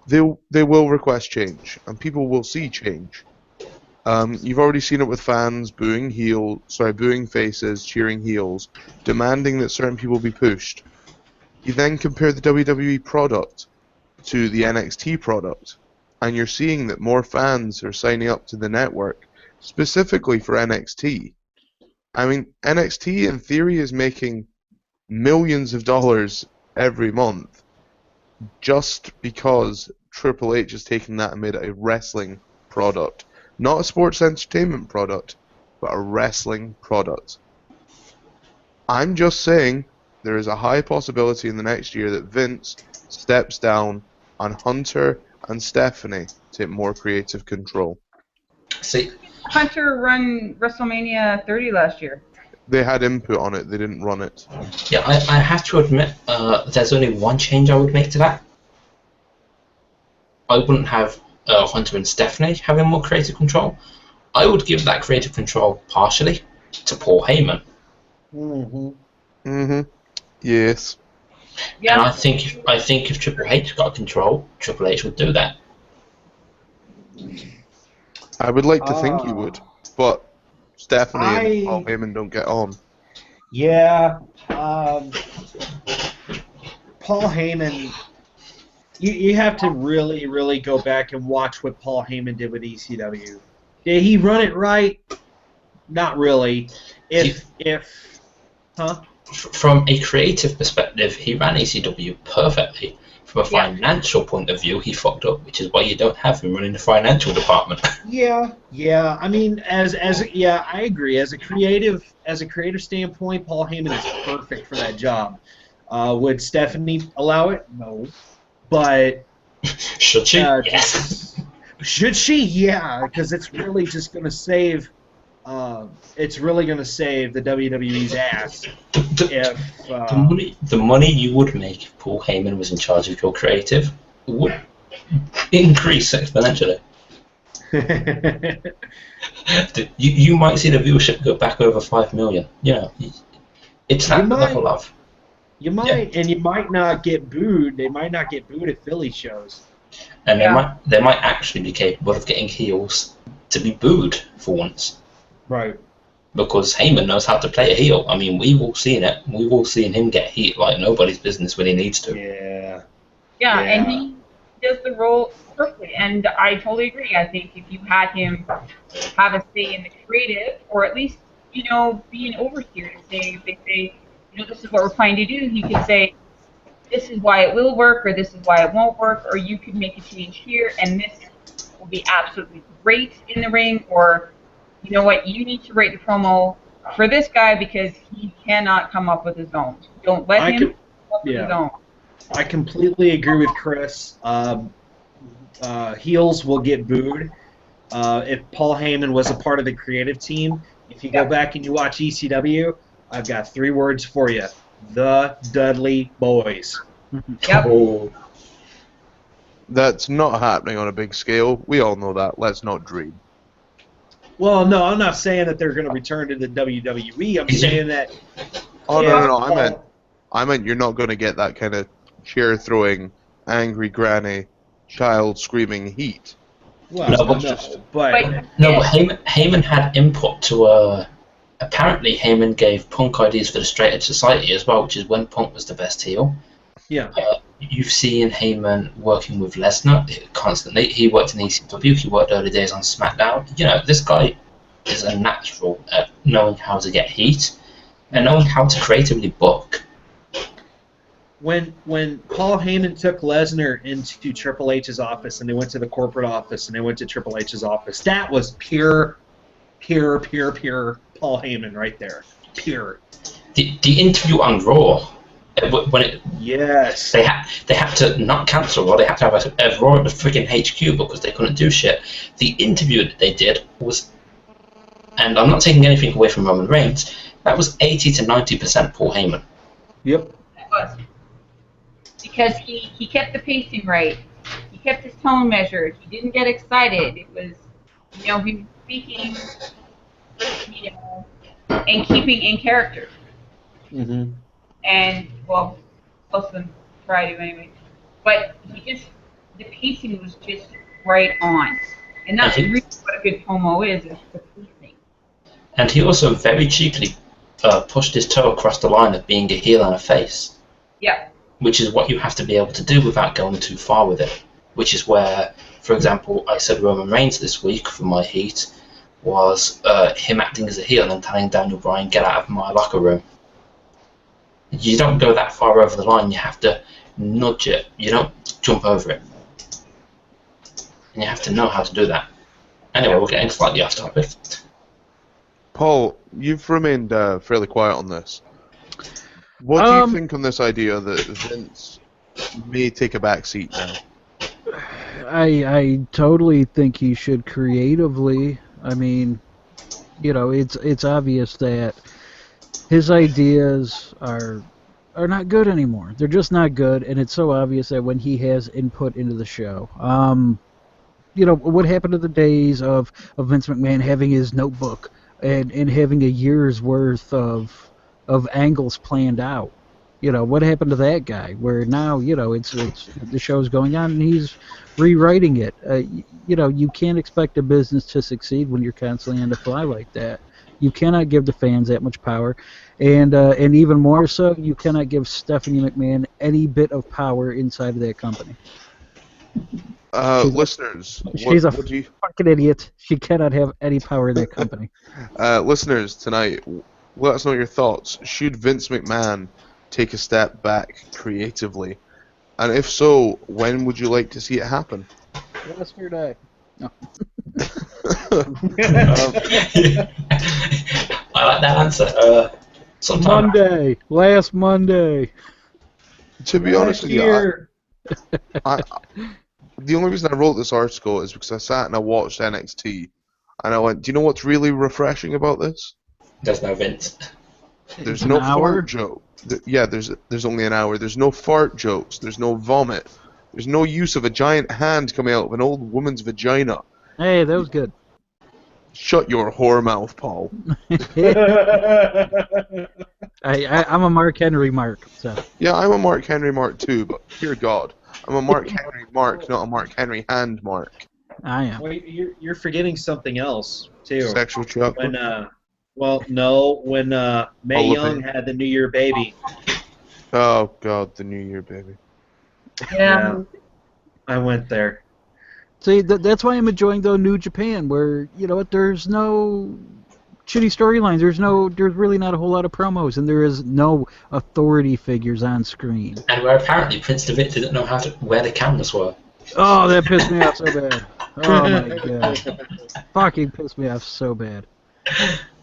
they will request change, and people will see change. You've already seen it with fans booing faces, cheering heels, demanding that certain people be pushed. You then compare the WWE product to the NXT product, and you're seeing that more fans are signing up to the network specifically for NXT. I mean, NXT in theory is making millions of dollars every month just because Triple H has taken that and made it a wrestling product. Not a sports entertainment product, but a wrestling product. I'm just saying there is a high possibility in the next year that Vince steps down and Hunter and Stephanie take more creative control. See, Hunter run WrestleMania 30 last year? They had input on it, they didn't run it. Yeah, I have to admit, there's only one change I would make to that. I wouldn't have Hunter and Stephanie having more creative control. I would give that creative control partially to Paul Heyman. Yes. Yeah. And I think if Triple H got control, Triple H would do that. I would like to think he would, but Stephanie and I- Paul Heyman don't get on. Yeah. Paul Heyman. You have to really, really go back and watch what Paul Heyman did with ECW. Did he run it right? Not really. From a creative perspective, he ran ECW perfectly. From a financial point of view, he fucked up, which is why you don't have him running the financial department. Yeah. I mean, I agree. As a creative standpoint, Paul Heyman is perfect for that job. Would Stephanie allow it? No. But Should she? Yes. should she? Yeah, because it's really just going to save. It's really going to save the WWE's ass. The money you would make if Paul Heyman was in charge of your creative would increase exponentially. You might see the viewership go back over 5 million. You know, it's that level of. You might, and you might not get booed. They might not get booed at Philly shows. And they might actually be capable of getting heels to be booed for once. Right. Because Heyman knows how to play a heel. I mean, we've all seen it. We've all seen him get heat like nobody's business when he needs to. Yeah, and he does the role perfectly. And I totally agree. I think if you had him have a say in the creative, or at least, be an overseer to say, if they say, this is what we're planning to do, he could say, this is why it will work, or this is why it won't work, or you could make a change here, and this will be absolutely great in the ring, or, you know what, you need to rate the promo for this guy because he cannot come up with his own. Don't let him come up with his own. I completely agree with Chris. Heels will get booed. If Paul Heyman was a part of the creative team, if you go back and you watch ECW, I've got 3 words for you. The Dudley Boys. Yep. Oh. That's not happening on a big scale. We all know that. Let's not dream. Well, no, I'm not saying that they're going to return to the WWE. I'm saying that... Oh, no. I meant you're not going to get that kind of chair-throwing, angry granny, child screaming heat. Well, No, but Heyman had input to... Apparently, Heyman gave Punk ideas for the Straight Edge Society as well, which is when Punk was the best heel. Yeah. You've seen Heyman working with Lesnar constantly. He worked in ECW. He worked early days on SmackDown. This guy is a natural at knowing how to get heat and knowing how to creatively book. When Paul Heyman took Lesnar into Triple H's office, and they went to the corporate office, and they went to Triple H's office, that was pure Paul Heyman right there. Pure. The interview on Raw, Yes. they had to not cancel Raw. They had to have a Raw at the freaking HQ because they couldn't do shit. The interview that they did was, and I'm not taking anything away from Roman Reigns, that was 80 to 90% Paul Heyman. Yep. It was. Because he kept the pacing right. He kept his tone measured. He didn't get excited. It was, he was speaking, and keeping in character. Mm-hmm. And, well, most of them try to anyway. But the pacing was just right on. And that's really what a good promo is the pacing. And he also very cheekily pushed his toe across the line of being a heel and a face. Yeah. Which is what you have to be able to do without going too far with it. Which is where, for example, I said Roman Reigns this week for my heat was him acting as a heel and telling Daniel Bryan, get out of my locker room. You don't go that far over the line, you have to nudge it, you don't jump over it. And you have to know how to do that. Anyway, we're getting slightly off topic. Paul, you've remained fairly quiet on this. What do you think on this idea that Vince may take a back seat now? I totally think he should creatively. I mean, it's obvious that his ideas are not good anymore. They're just not good, and it's so obvious that when he has input into the show, what happened to the days of Vince McMahon having his notebook and having a year's worth of angles planned out? What happened to that guy? Where now, it's the show's going on and he's rewriting it. You can't expect a business to succeed when you're constantly on the fly like that. You cannot give the fans that much power, and even more so, you cannot give Stephanie McMahon any bit of power inside of that company. Listeners, She's a fucking idiot. She cannot have any power in that company. Listeners, tonight, let us know your thoughts. Should Vince McMahon take a step back creatively? And if so, when would you like to see it happen? Yesterday. No. I like that answer. Sometime Monday. Last Monday. To be honest with you, the only reason I wrote this article is because I sat and I watched NXT, and I went, do you know what's really refreshing about this? There's no Vince. There's no fart joke. Yeah, there's only an hour. There's no fart jokes. There's no vomit. There's no use of a giant hand coming out of an old woman's vagina. Hey, that was good. Shut your whore mouth, Paul. I'm a Mark Henry Mark. So. Yeah, I'm a Mark Henry Mark too, but dear God, I'm a Mark Henry Mark, not a Mark Henry Hand Mark. I am. Wait, you're forgetting something else too. Sexual chocolate. When Mae Young had the New Year baby. Oh God, the New Year baby. Yeah. I went there. See, that's why I'm enjoying though New Japan, where there's no shitty storylines. There's really not a whole lot of promos, and there is no authority figures on screen. And where apparently Prince Devitt didn't know where the cameras were. Oh, that pissed me off so bad. Oh my God, fucking pissed me off so bad.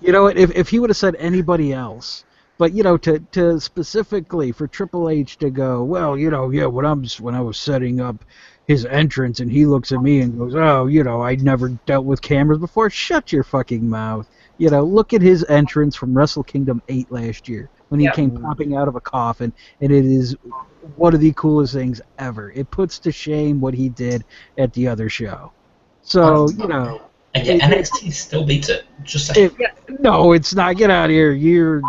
You know what? If he would have said anybody else, but to specifically for Triple H to go, well, when I was setting up his entrance and he looks at me and goes, oh, I'd never dealt with cameras before. Shut your fucking mouth. Look at his entrance from Wrestle Kingdom 8 last year when he came popping out of a coffin, and it is one of the coolest things ever. It puts to shame what he did at the other show. So, And yet NXT still beats it. Just saying. No, it's not. Get out of here. You're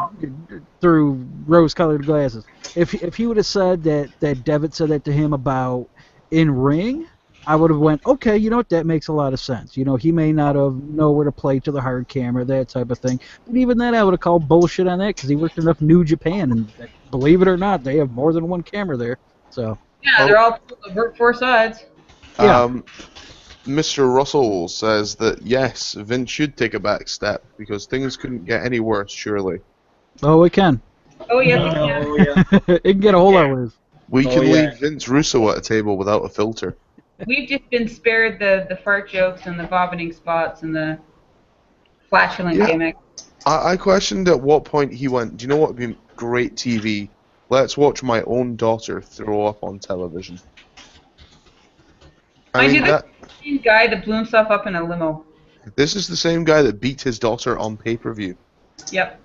through rose-colored glasses. If he would have said that Devitt said that to him about in ring, I would have went, okay, that makes a lot of sense. He may not have know where to play to the hard camera, that type of thing. But even then, I would have called bullshit on that because he worked enough New Japan, and believe it or not, they have more than one camera there. So. Yeah, they're all work four sides. Yeah. Mr. Russell says that yes, Vince should take a back step because things couldn't get any worse, surely. Oh, it can. Oh yeah. It can get a whole lot worse. We can leave Vince Russo at a table without a filter. We've just been spared the fart jokes and the vomiting spots and the flatulent gimmick. I questioned at what point he went, do you know what would be great TV? Let's watch my own daughter throw up on television. I mean, the same guy that blew himself up in a limo. This is the same guy that beat his daughter on pay-per-view. Yep.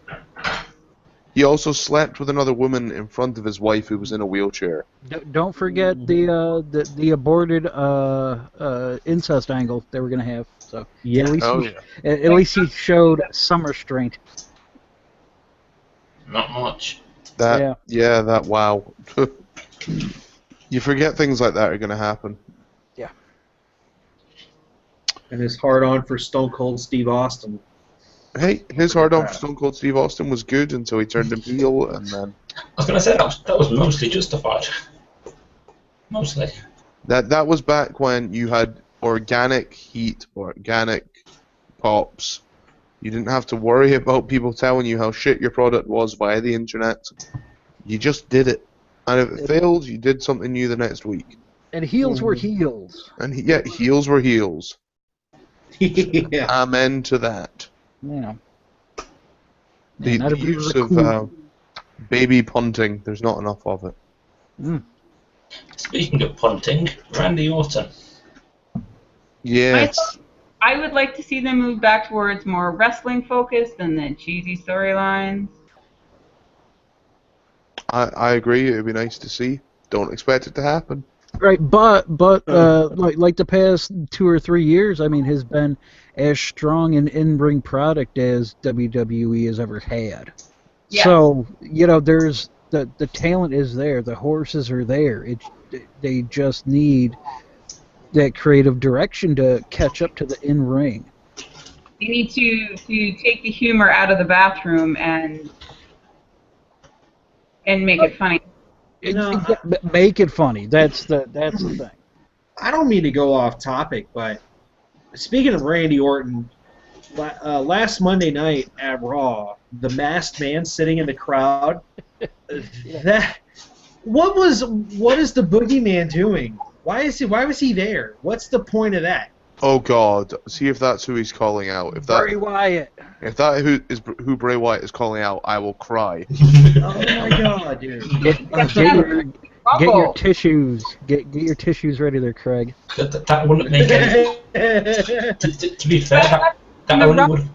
He also slept with another woman in front of his wife who was in a wheelchair. Don't forget the aborted incest angle that we're gonna have. So yeah, at least he showed some restraint. Not much. Wow. You forget things like that are gonna happen. Yeah. And his hard-on for Stone Cold Steve Austin. Hey, his hard-on for Stone Cold Steve Austin was good until he turned him heel, and then... I was going to say, that was mostly justified. Mostly. That was back when you had organic heat, organic pops. You didn't have to worry about people telling you how shit your product was via the internet. You just did it. And if it failed, you did something new the next week. And heels were heels. And heels were heels. Yeah. Amen to that. Yeah. The use of baby punting, there's not enough of it. Mm. Speaking of punting, Randy Orton. Yes. I would like to see them move back towards more wrestling focused than the cheesy storylines. I agree. It'd be nice to see. Don't expect it to happen. Right, but like the past 2 or 3 years, I mean, has been as strong an in-ring product as WWE has ever had. Yes. So there's the talent is there, the horses are there. They just need that creative direction to catch up to the in-ring. You need to take the humor out of the bathroom and make it funny. Make it funny. That's the thing. I don't mean to go off topic, but speaking of Randy Orton, last Monday night at Raw, the masked man sitting in the crowd. What is the boogeyman doing? Why was he there? What's the point of that? Oh God! See if that's who he's calling out. If that Bray Wyatt. If that who Bray Wyatt is calling out, I will cry. Oh my God, dude! Get your tissues. Get your tissues ready there, Craig. That wouldn't make any. To be fair, that only would.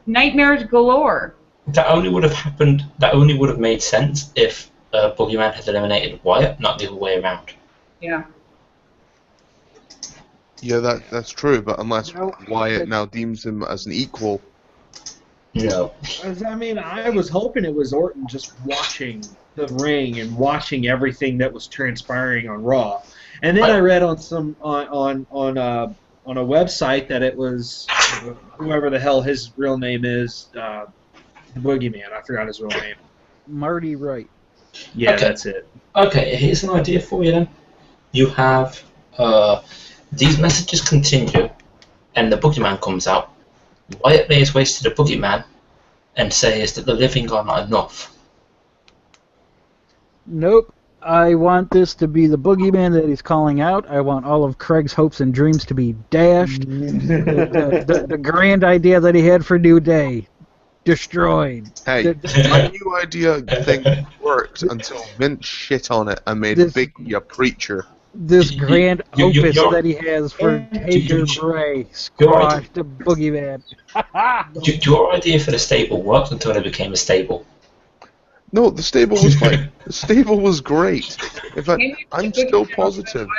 Nightmares galore. That only would have happened. That only would have made sense if Boogeyman had eliminated Wyatt, not the other way around. Yeah. Yeah, that's true. But unless Wyatt now deems him as an equal. No. I mean, I was hoping it was Orton just watching the ring and watching everything that was transpiring on Raw, and then I read on a website that it was whoever the hell his real name is, the Boogeyman. I forgot his real name. Marty Wright. Yeah, Okay. That's it. Okay, here's an idea for you then. You have these messages continue, and the Boogeyman comes out. Wyatt lays waste to the Boogeyman and says that the living are not enough. Nope. I want this to be the Boogeyman that he's calling out. I want all of Craig's hopes and dreams to be dashed. the grand idea that he had for New Day, destroyed. Hey, my new idea thing worked until Vince shit on it and made Biggie a preacher. This grand opus that he has for Taker you- Bray, squash the Boogeyman. Your idea for the stable worked until it became a stable. No, the stable was fine. The stable was great. In fact, I'm still positive.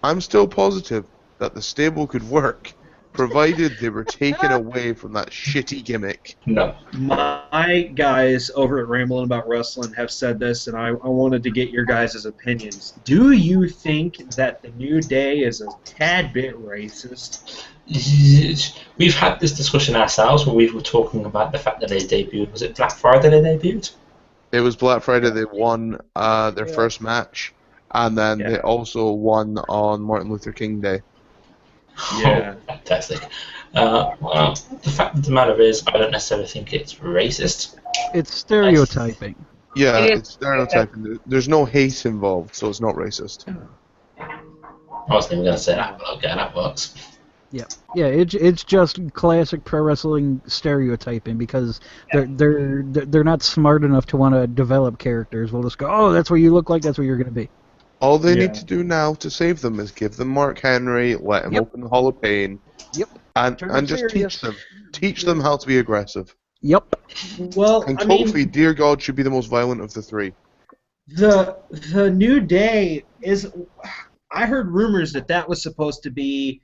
I'm still positive that the stable could work, provided they were taken away from that shitty gimmick. No. My guys over at Ramblin' About Wrestling have said this, and I wanted to get your guys' opinions. Do you think that the New Day is a tad bit racist? We've had this discussion ourselves when we were talking about the fact that they debuted. Was it Black Friday they debuted? It was Black Friday. They won their first match, and then they also won on Martin Luther King Day. Yeah. Oh, fantastic. Well, the fact of the matter is, I don't necessarily think it's racist. It's stereotyping. Yeah, it's stereotyping. There's no hate involved, so it's not racist. I wasn't even going to say that, but okay, that works. Yeah, it's just classic pro wrestling stereotyping because they're not smart enough to want to develop characters. We'll just go, oh, that's what you look like, that's what you're going to be. All they need to do now to save them is give them Mark Henry, let him open the Hall of Pain, and just teach them how to be aggressive. Yep. Well, And Kofi, dear God, should be the most violent of the three. The New Day is. I heard rumors that was supposed to be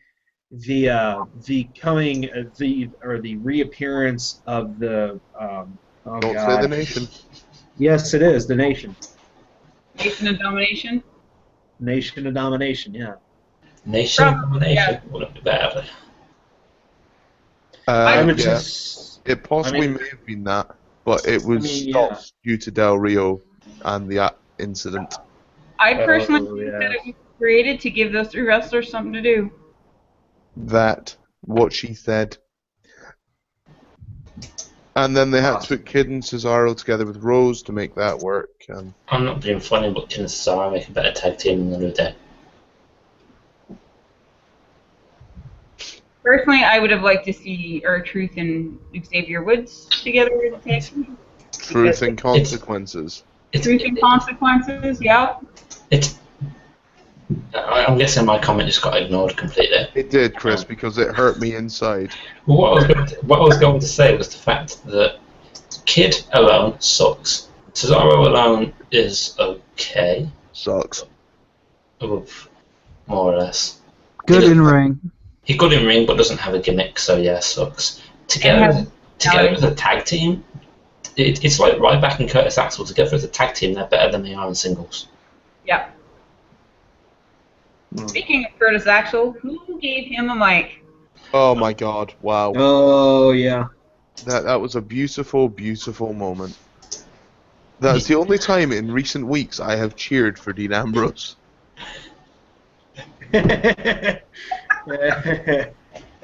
the reappearance of the. Don't say the Nation. Yes, it is the Nation. Nation of Domination. Nation of Domination, yeah. Nation of Domination wouldn't be bad. It possibly may have been that, but it was stopped due to Del Rio and the incident. I personally think that it was created to give those three wrestlers something to do. That, what she said. And then they had to put Kid and Cesaro together with Rose to make that work. And I'm not being funny, but Kid and Cesaro make a better tag team than the New Day. Personally, I would have liked to see R-Truth and Xavier Woods together in a tag team. Truth and Consequences. Truth and Consequences, yeah. I I'm guessing my comment just got ignored completely. It did, Chris, because it hurt me inside. Well, what I was going to say was the fact that Kid alone sucks. Cesaro alone is okay. Sucks. Oof, more or less. Good in ring. He's good in ring, but doesn't have a gimmick, so yeah, sucks. Together as a tag team, it's like Ryback and Curtis Axel together as a tag team. They're better than they are in singles. Yep. Speaking of Curtis Axel, who gave him a mic? Oh my God! Wow. Oh yeah. That was a beautiful, beautiful moment. That's the only time in recent weeks I have cheered for Dean Ambrose. And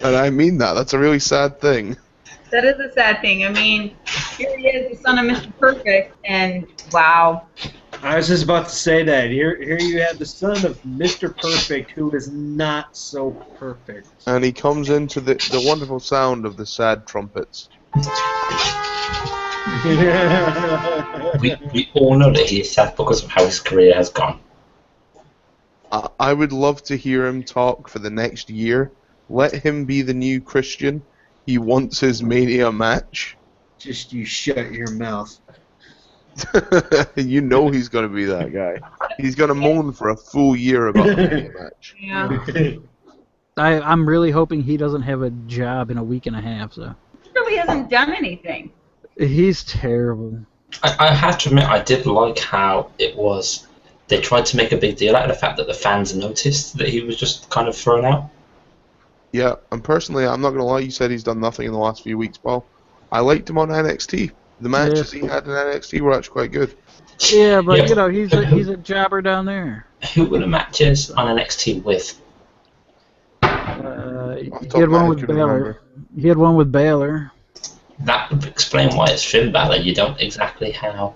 I mean that. That's a really sad thing. That is a sad thing. I mean, here he is, the son of Mr. Perfect, and wow. I was just about to say that. Here you have the son of Mr. Perfect, who is not so perfect. And he comes into the wonderful sound of the sad trumpets. We all know that he is sad because of how his career has gone. I would love to hear him talk for the next year. Let him be the new Christian. He wants his Mania match. Just you shut your mouth. You know he's going to be that guy. He's going to moan for a full year about the Mania match. Yeah. I'm really hoping he doesn't have a job in a week and a half. So He really hasn't done anything. he's terrible. I have to admit, I did like how it was. They tried to make a big deal out of the fact that the fans noticed that he was just kind of thrown out. Yeah, and personally, I'm not going to lie, you said he's done nothing in the last few weeks, Paul. I liked him on NXT. The matches he had in NXT were actually quite good. Yeah, but Yeah. you know he's a jobber down there. Who were the matches on NXT with? He had one with Baylor. Remember. He had one with Baylor. That would explain why it's Finn Balor. You don't exactly how.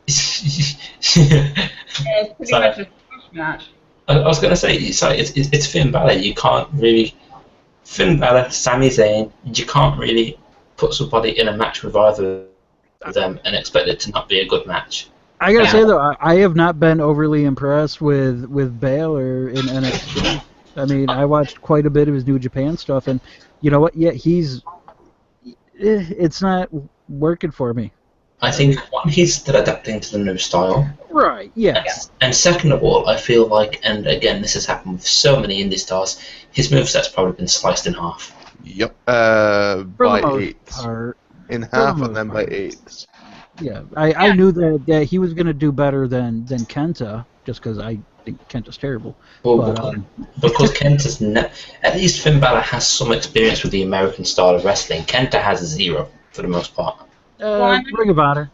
Yeah, it's pretty much a squash match. I was going to say, sorry, it's Finn Balor. You can't really... Finn Balor, Sami Zayn, you can't really put somebody in a match with either of them and expect it to not be a good match. I gotta say though, I have not been overly impressed with Baylor in NXT. I mean, I watched quite a bit of his New Japan stuff, and you know what? Yeah, it's not working for me. I think, one, he's still adapting to the new style. Right. Yes. And second of all, I feel like, and again, this has happened with so many indie stars, his moveset's probably been sliced in half. Yep. For By the most eighths. part. In half most and then by eighths. Yeah. I knew that he was gonna do better than Kenta, just because I think Kenta's terrible. Well, But, because Kenta's at least Finn Balor has some experience with the American style of wrestling. Kenta has zero for the most part. Ring of Honor.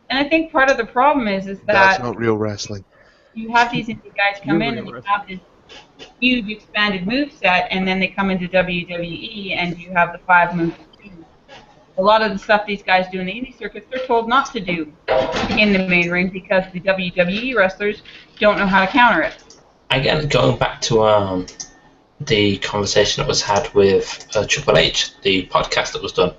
And I think part of the problem is That's that not real wrestling. you have these indie guys come in and you have this huge expanded moveset, and then they come into WWE and you have the 5 moves too. A lot of the stuff these guys do in the indie circuits, they're told not to do in the main ring because the WWE wrestlers don't know how to counter it. Again, going back to the conversation that was had with Triple H, the podcast that was done,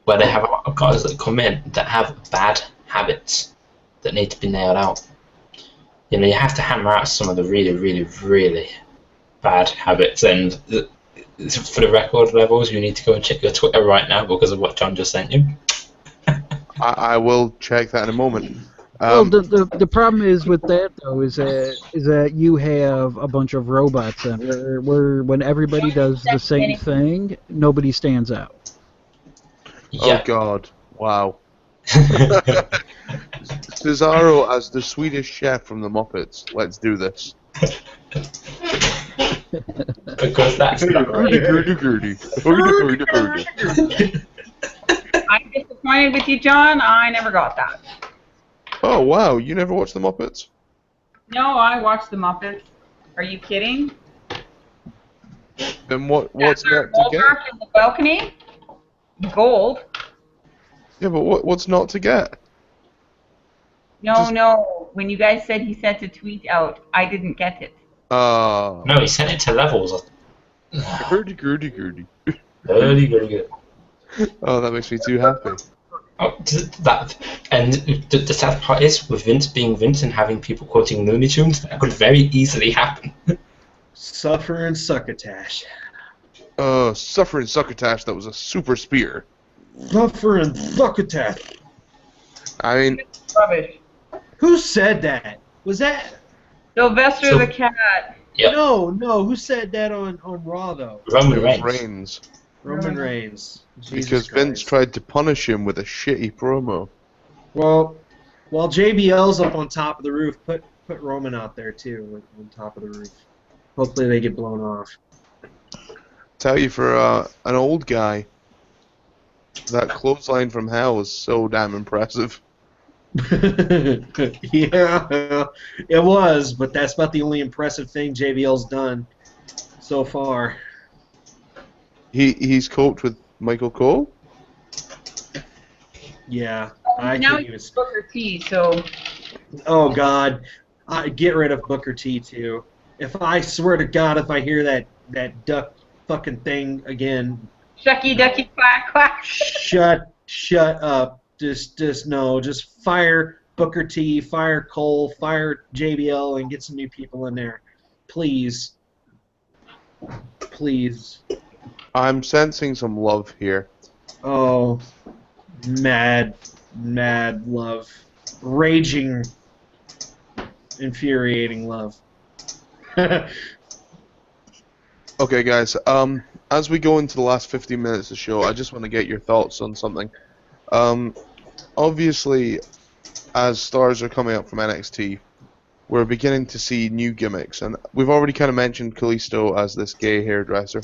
where they have a lot of guys that come in that have bad habits that need to be nailed out. You know, you have to hammer out some of the really, really, really bad habits. And for the record levels, you need to go and check your Twitter right now because of what John just sent you. I will check that in a moment. Well, the problem is with that though is that you have a bunch of robots in where when everybody does the same thing, nobody stands out. Yeah. Oh God! Wow. Cesaro as the Swedish chef from the Muppets. Let's do this. Because that's not right. I'm disappointed with you, John. I never got that. Oh wow! You never watched the Muppets? No, I watched the Muppets. Are you kidding? Then what's not to get? Waldorf in the balcony? Gold. Yeah, but what's not to get? No. When you guys said he sent a tweet out, I didn't get it. No, he sent it to levels. Gurdy. Really good. Oh, that makes me too happy. Oh, that, and the sad part is, with Vince being Vince and having people quoting Looney Tunes, that could very easily happen. Suffer and succotash. Suffering Succotash, that was a super spear. Suffer and succotash. I mean, Rubbish. Who said that? Was that? Sylvester the Cat. Yep. No. Who said that on Raw though? Roman it was Reigns. Reigns. Roman Reigns. Jesus Because Vince Christ. tried to punish him with a shitty promo. Well, while JBL's up on top of the roof, put Roman out there too, on top of the roof. Hopefully they get blown off. Tell you, for an old guy, that clothesline from hell is so damn impressive. Yeah, it was, but that's about the only impressive thing JBL's done so far. He's coped with Michael Cole? Yeah, Now think he's he was. Booker T, so Oh God, get rid of Booker T too. If I swear to God, if I hear that duck fucking thing again, shucky ducky quack quack. shut up. Just fire Booker T, fire Cole, fire JBL, and get some new people in there, please. Please. I'm sensing some love here. Oh, mad love, raging, infuriating love. Okay, guys. As we go into the last 15 minutes of the show, I just want to get your thoughts on something. Obviously, as stars are coming up from NXT, we're beginning to see new gimmicks, and we've already kind of mentioned Kalisto as this gay hairdresser.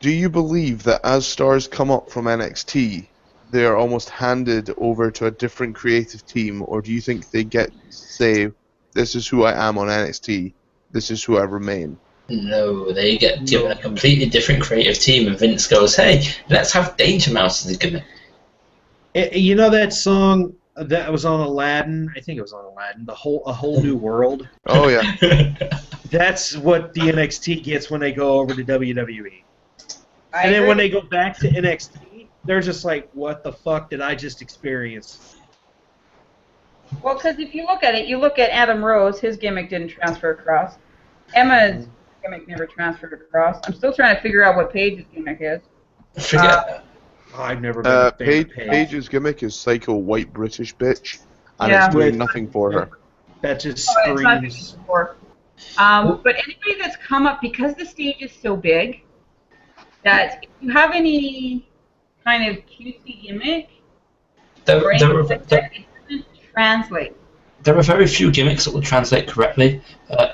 Do you believe that as stars come up from NXT, they are almost handed over to a different creative team, or do you think they get to say, "This is who I am on NXT, this is who I remain"? No, they get given a completely different creative team, and Vince goes, "Hey, let's have Danger Mouse as a gimmick." You know that song that was on Aladdin? I think it was on Aladdin. A whole new world. Oh yeah. That's what the NXT gets when they go over to WWE. And then when they go back to NXT, they're just like, "What the fuck did I just experience?" Well, because if you look at it, you look at Adam Rose, his gimmick didn't transfer across. Emma's gimmick never transferred across. I'm still trying to figure out what Paige's gimmick is. Forget. I've never been a fan of Paige. Paige's gimmick is psycho white British bitch, and Yeah. it's doing nothing for her. That just It's not screams. before. But anybody that's come up, because the stage is so big, that if you have any kind of cutesy gimmick, or anything like that, it doesn't translate. There are very few gimmicks that will translate correctly.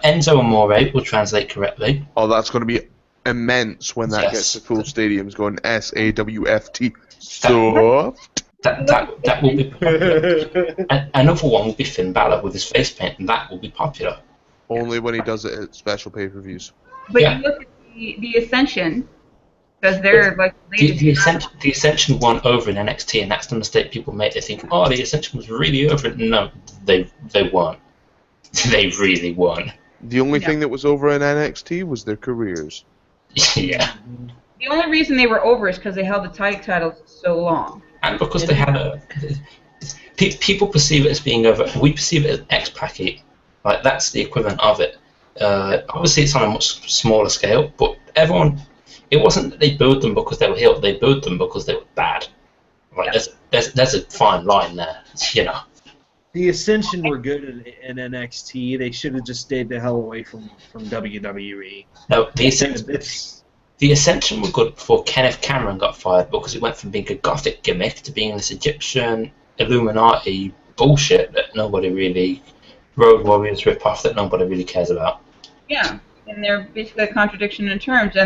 Enzo Amore will translate correctly. Oh, that's going to be immense when that Yes. gets to full stadiums going SAWFT. Soft. That will be popular. Another one will be Finn Balor with his face paint, and that will be popular. Only when he does it at special pay-per-views. But Yeah. you look at the Ascension, because they're like The Ascension won over in NXT, and that's the mistake people make. They think, "Oh, the Ascension was really over." No, they weren't. They really weren't. The only Yeah. thing that was over in NXT was their careers. Yeah, The only reason they were over is because they held the tag titles so long. and because they had people perceive it as being over. We perceive it as X-Packet. Like that's the equivalent of it. Obviously, it's on a much smaller scale, but everyone. It wasn't that they booed them because they were healed. They booed them because they were bad. Like there's a fine line there, you know. The Ascension were good in NXT. They should have just stayed the hell away from WWE. No, the Ascension were good before Kenneth Cameron got fired because it went from being a gothic gimmick to being this Egyptian Illuminati bullshit that nobody really, Road Warriors rip-off that nobody really cares about. Yeah, and they're basically a contradiction in terms,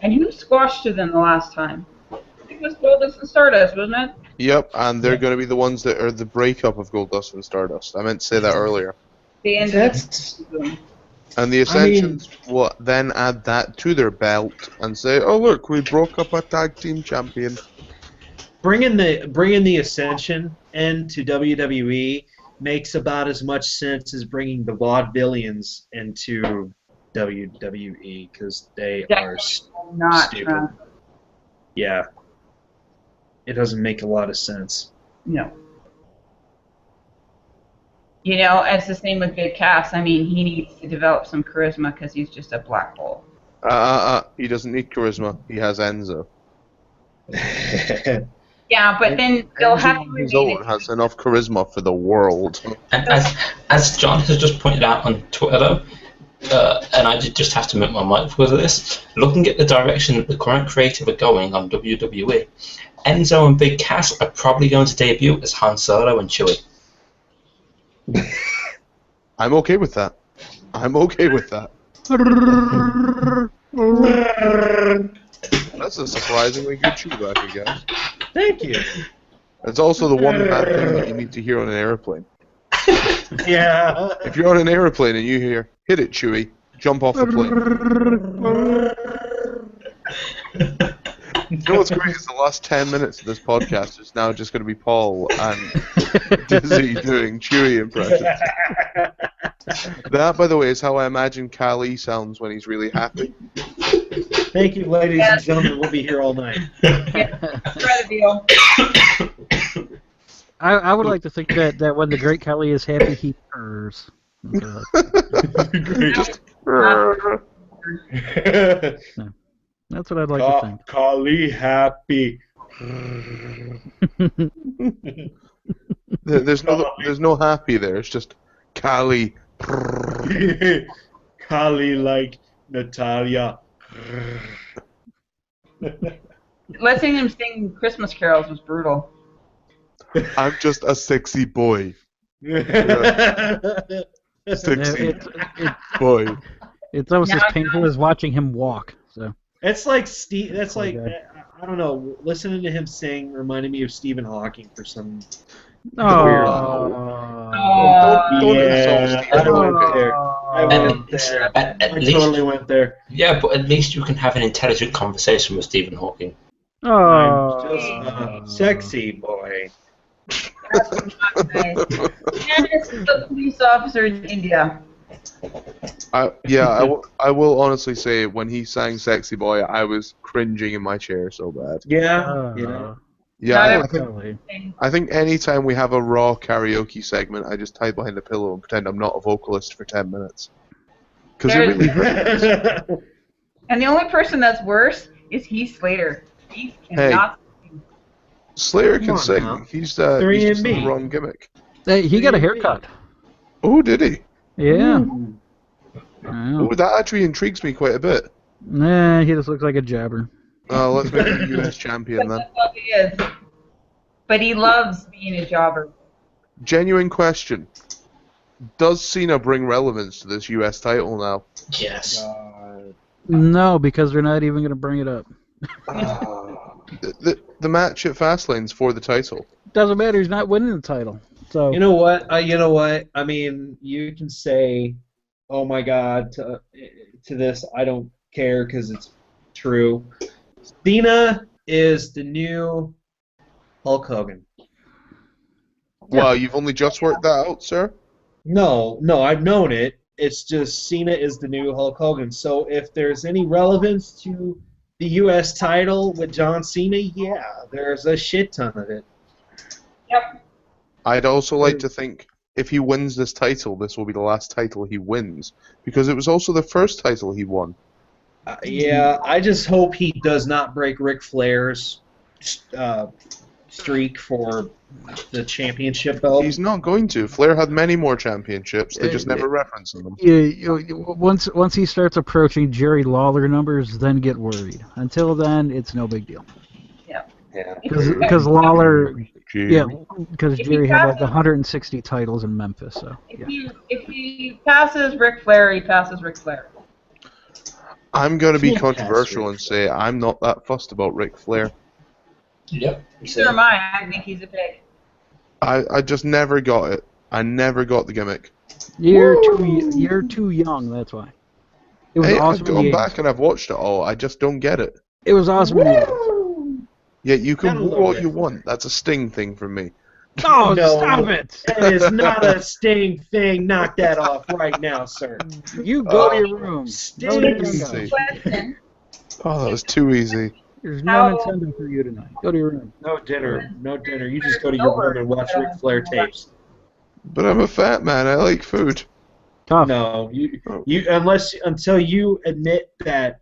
and who squashed them the last time? I think it was Goldust and Stardust, wasn't it? Yep, and they're going to be the ones that are the breakup of Goldust and Stardust. I meant to say that earlier. They ended That's And the Ascensions will then add that to their belt and say, "Oh look, we broke up a tag team champion." bringing the Ascension into WWE makes about as much sense as bringing the Vaudevillians into WWE because they are not stupid. yeah, it doesn't make a lot of sense. No. You know, it's the same with Big Cass. I mean, he needs to develop some charisma because he's just a black hole. He doesn't need charisma. He has Enzo. Yeah, but then they'll have Enzo to on his remain own has enough charisma for the world. And as John has just pointed out on Twitter, and I just have to mute my mic because of this, looking at the direction that the current creative are going on WWE, Enzo and Big Cass are probably going to debut as Han Solo and Chewie. I'm okay with that. I'm okay with that. That's a surprisingly good chewbacca, guys. Thank you. It's also the one bad thing that you need to hear on an airplane. Yeah. If you're on an airplane and you hear, hit it, Chewie, jump off the plane. You know what's great is the last 10 minutes of this podcast is now just going to be Paul and Dizzy doing Chewie impressions. That, by the way, is how I imagine Kali sounds when he's really happy. Thank you, ladies and gentlemen. We'll be here all night. Yeah, try the deal. I would like to think that when the Great Khali is happy, he purrs. Just, That's what I'd like to think. Kali happy. there's no happy there. It's just Kali. Kali like Natalia. Listening to him sing Christmas carols was brutal. I'm just a sexy boy. Sexy boy. It's almost as Now- painful as watching him walk. So It's like Steve. That's like Okay. I don't know. Listening to him sing reminded me of Stephen Hawking for some. Don't Yeah, insult I went Stephen. there. I went there. At I least, totally went there. yeah, but at least you can have an intelligent conversation with Stephen Hawking. I'm just a sexy boy. That's not nice. And it's the police officer in India. I will honestly say when he sang "Sexy Boy," I was cringing in my chair so bad. Yeah, you know. Yeah, Not I every- think, Definitely. I think anytime we have a raw karaoke segment, I just hide behind a pillow and pretend I'm not a vocalist for 10 minutes. Because it really hurts. And the only person that's worse is Heath Slater. He cannot sing. Slayer Come can on sing. now. He's just in 3&B. the wrong gimmick. Hey, he got a haircut. Oh, did he? Yeah. Oh, that actually intrigues me quite a bit. Nah, he just looks like a jabber. Let's make him US champion But then. that's all he is. But he loves being a jobber. Genuine question. Does Cena bring relevance to this US title now? Yes. No, because they're not even going to bring it up. The match at Fastlane's for the title. Doesn't matter. He's not winning the title. So You know what? I mean, you can say, "Oh my God," to this. I don't care because it's true. Cena is the new Hulk Hogan. Wow, you've only just worked that out, sir? No, I've known it. It's just Cena is the new Hulk Hogan. So if there's any relevance to the U.S. title with John Cena, yeah, there's a shit ton of it. Yep. I'd also like to think if he wins this title, this will be the last title he wins. Because it was also the first title he won. Yeah, I just hope he does not break Ric Flair's streak for the championship belt. He's not going to. Flair had many more championships. They just never reference them. once he starts approaching Jerry Lawler numbers, then get worried. Until then, it's no big deal. Yeah. Because Lawler, Gee. because If Jerry he had like passes- 160 titles in Memphis. So If yeah. he passes Ric Flair, he passes Ric Flair. I'm going to be Can't pass controversial Ric and say I'm not that fussed about Ric Flair. Yep. Neither am I. I think he's a pig. I just never got it. I never got the gimmick. You're too young. That's why. It was Hey, awesome. I've in the gone 80s. back and I've watched it all. I just don't get it. It was awesome. In the 80s. Yeah, you can Gotta woo love what it. you want. That's a Sting thing for me. Oh, No. stop it! That is not a Sting thing. Knock that off right now, sir. You go to your room. Sting. No, no, no, no. Easy. Question. Oh, that was too easy. There's no How- Nintendo for you tonight. Go to your room. No dinner. No dinner. You just go to your room and watch Ric Flair tapes. But I'm a fat man. I like food. Tough. No, you until you admit that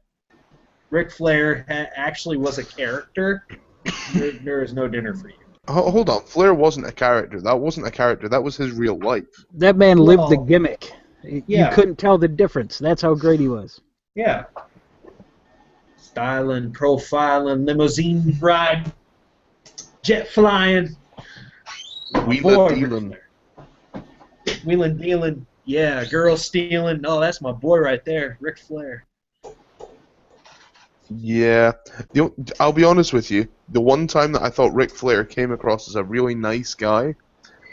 Ric Flair actually was a character, there is no dinner for you. Hold on. Flair wasn't a character. That wasn't a character. That was his real life. That man lived the Well, gimmick. You yeah. couldn't tell the difference. That's how great he was. Yeah. Styling, profiling, limousine ride, jet flying, Wheeler dealing. wheeling dealing. Yeah, girl stealing. Oh, that's my boy right there, Ric Flair. Yeah. I'll be honest with you. The one time that I thought Ric Flair came across as a really nice guy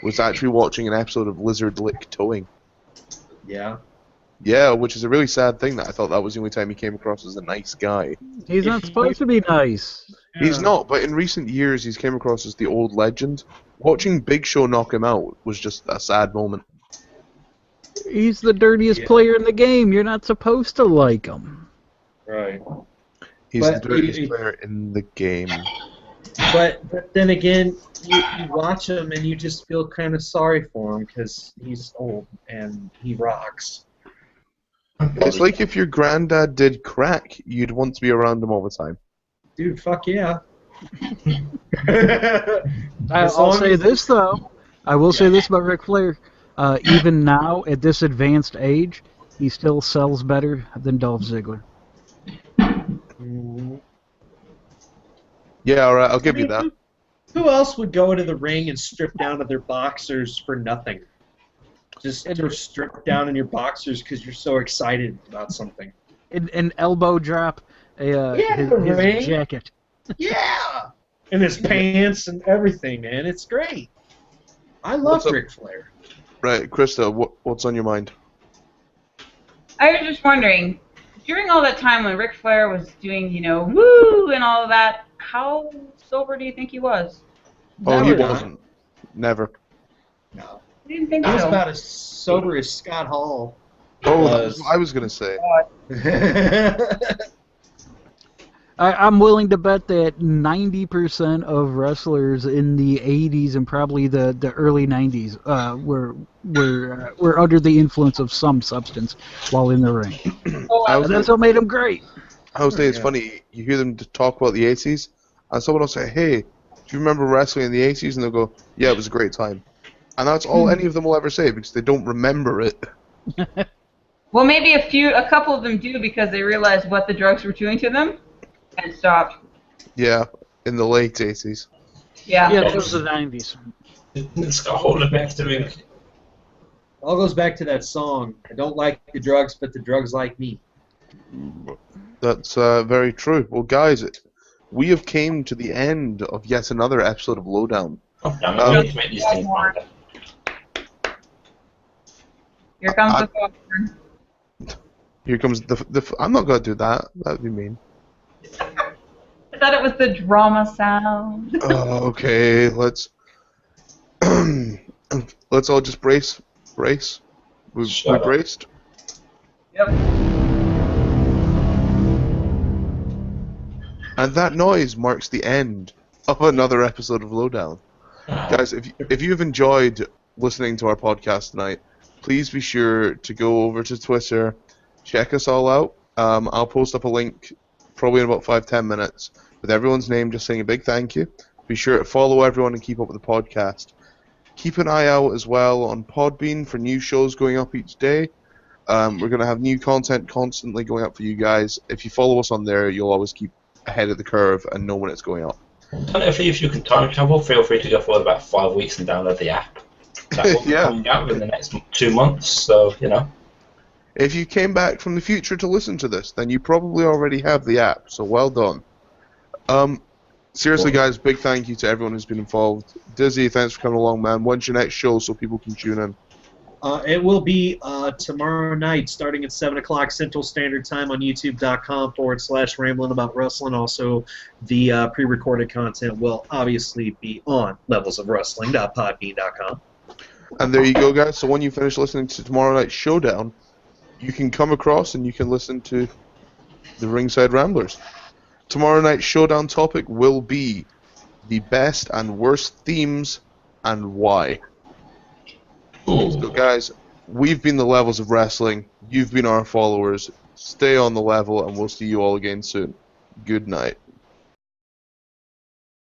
was actually watching an episode of Lizard Lick Towing. Yeah. Yeah, which is a really sad thing that I thought that was the only time he came across as a nice guy. He's not supposed to be nice. He's not, but in recent years he's came across as the old legend. Watching Big Show knock him out was just a sad moment. He's the dirtiest player in the game. You're not supposed to like him. Right. He's But the dirtiest player in the game. But then again, you watch him and you just feel kind of sorry for him because he's old and he rocks. It's like if your granddad did crack, you'd want to be around him all the time. Dude, fuck yeah. I'll say this, though. I will say this about Ric Flair. Even now, at this advanced age, he still sells better than Dolph Ziggler. Yeah, alright, I'll give you that. Who else would go into the ring and strip down to their boxers for nothing? Just to strip down in your boxers because you're so excited about something. An elbow drop, his jacket. Yeah! And his pants and everything, man. It's great. I love What's up? Ric Flair. Right, Krista, what's on your mind? I was just wondering, during all that time when Ric Flair was doing, woo and all of that, how sober do you think he was? Oh, he Never not. wasn't. Never. No. I didn't think He was so. about as sober as Scott Hall. Oh, that's what I was going to say. I'm willing to bet that 90% of wrestlers in the 80s and probably the early 90s were under the influence of some substance while in the ring. And that's what made them great. I would say it's funny, you hear them talk about the 80s, and someone will say, hey, do you remember wrestling in the 80s? And they'll go, yeah, it was a great time. And that's all any of them will ever say, because they don't remember it. Well, maybe a couple of them do because they realized what the drugs were doing to them and stopped. Yeah, in the late 80s. Yeah. Yeah, those are the 90s. It's got a hold of back to me. All goes back to that song. I don't like the drugs, but the drugs like me. That's very true. Well, guys, we have came to the end of yet another episode of LoWdown. Oh, damn it, I need to make these things harder. Here comes the popcorn. Here comes the I'm not going to do that. That would be mean. I thought it was the drama sound. Okay, let's all just brace. We Shut up. braced. Yep. And that noise marks the end of another episode of LoWdown. Guys, if you've enjoyed listening to our podcast tonight, please be sure to go over to Twitter, check us all out. I'll post up a link probably in about 5-10 minutes with everyone's name, just saying a big thank you. Be sure to follow everyone and keep up with the podcast. Keep an eye out as well on Podbean for new shows going up each day. We're going to have new content constantly going up for you guys. If you follow us on there, you'll always keep ahead of the curve and know when it's going up. Alternatively, if you can time travel, feel free to go forward about 5 weeks and download the app. That will be Yeah. coming out within the next 2 months, so, If you came back from the future to listen to this, then you probably already have the app, so well done. Seriously, guys, big thank you to everyone who's been involved. Dizzy, thanks for coming along, man. When's your next show so people can tune in? It will be tomorrow night, starting at 7 o'clock Central Standard Time on YouTube.com/rambling about wrestling. Also, the pre-recorded content will obviously be on levelsofwrestling.podbean.com. And there you go, guys. So when you finish listening to tomorrow night's showdown, you can come across and you can listen to the Ringside Ramblers. Tomorrow night's showdown topic will be the best and worst themes and why. So guys, we've been the Levels of Wrestling. You've been our followers. Stay on the level, and we'll see you all again soon. Good night.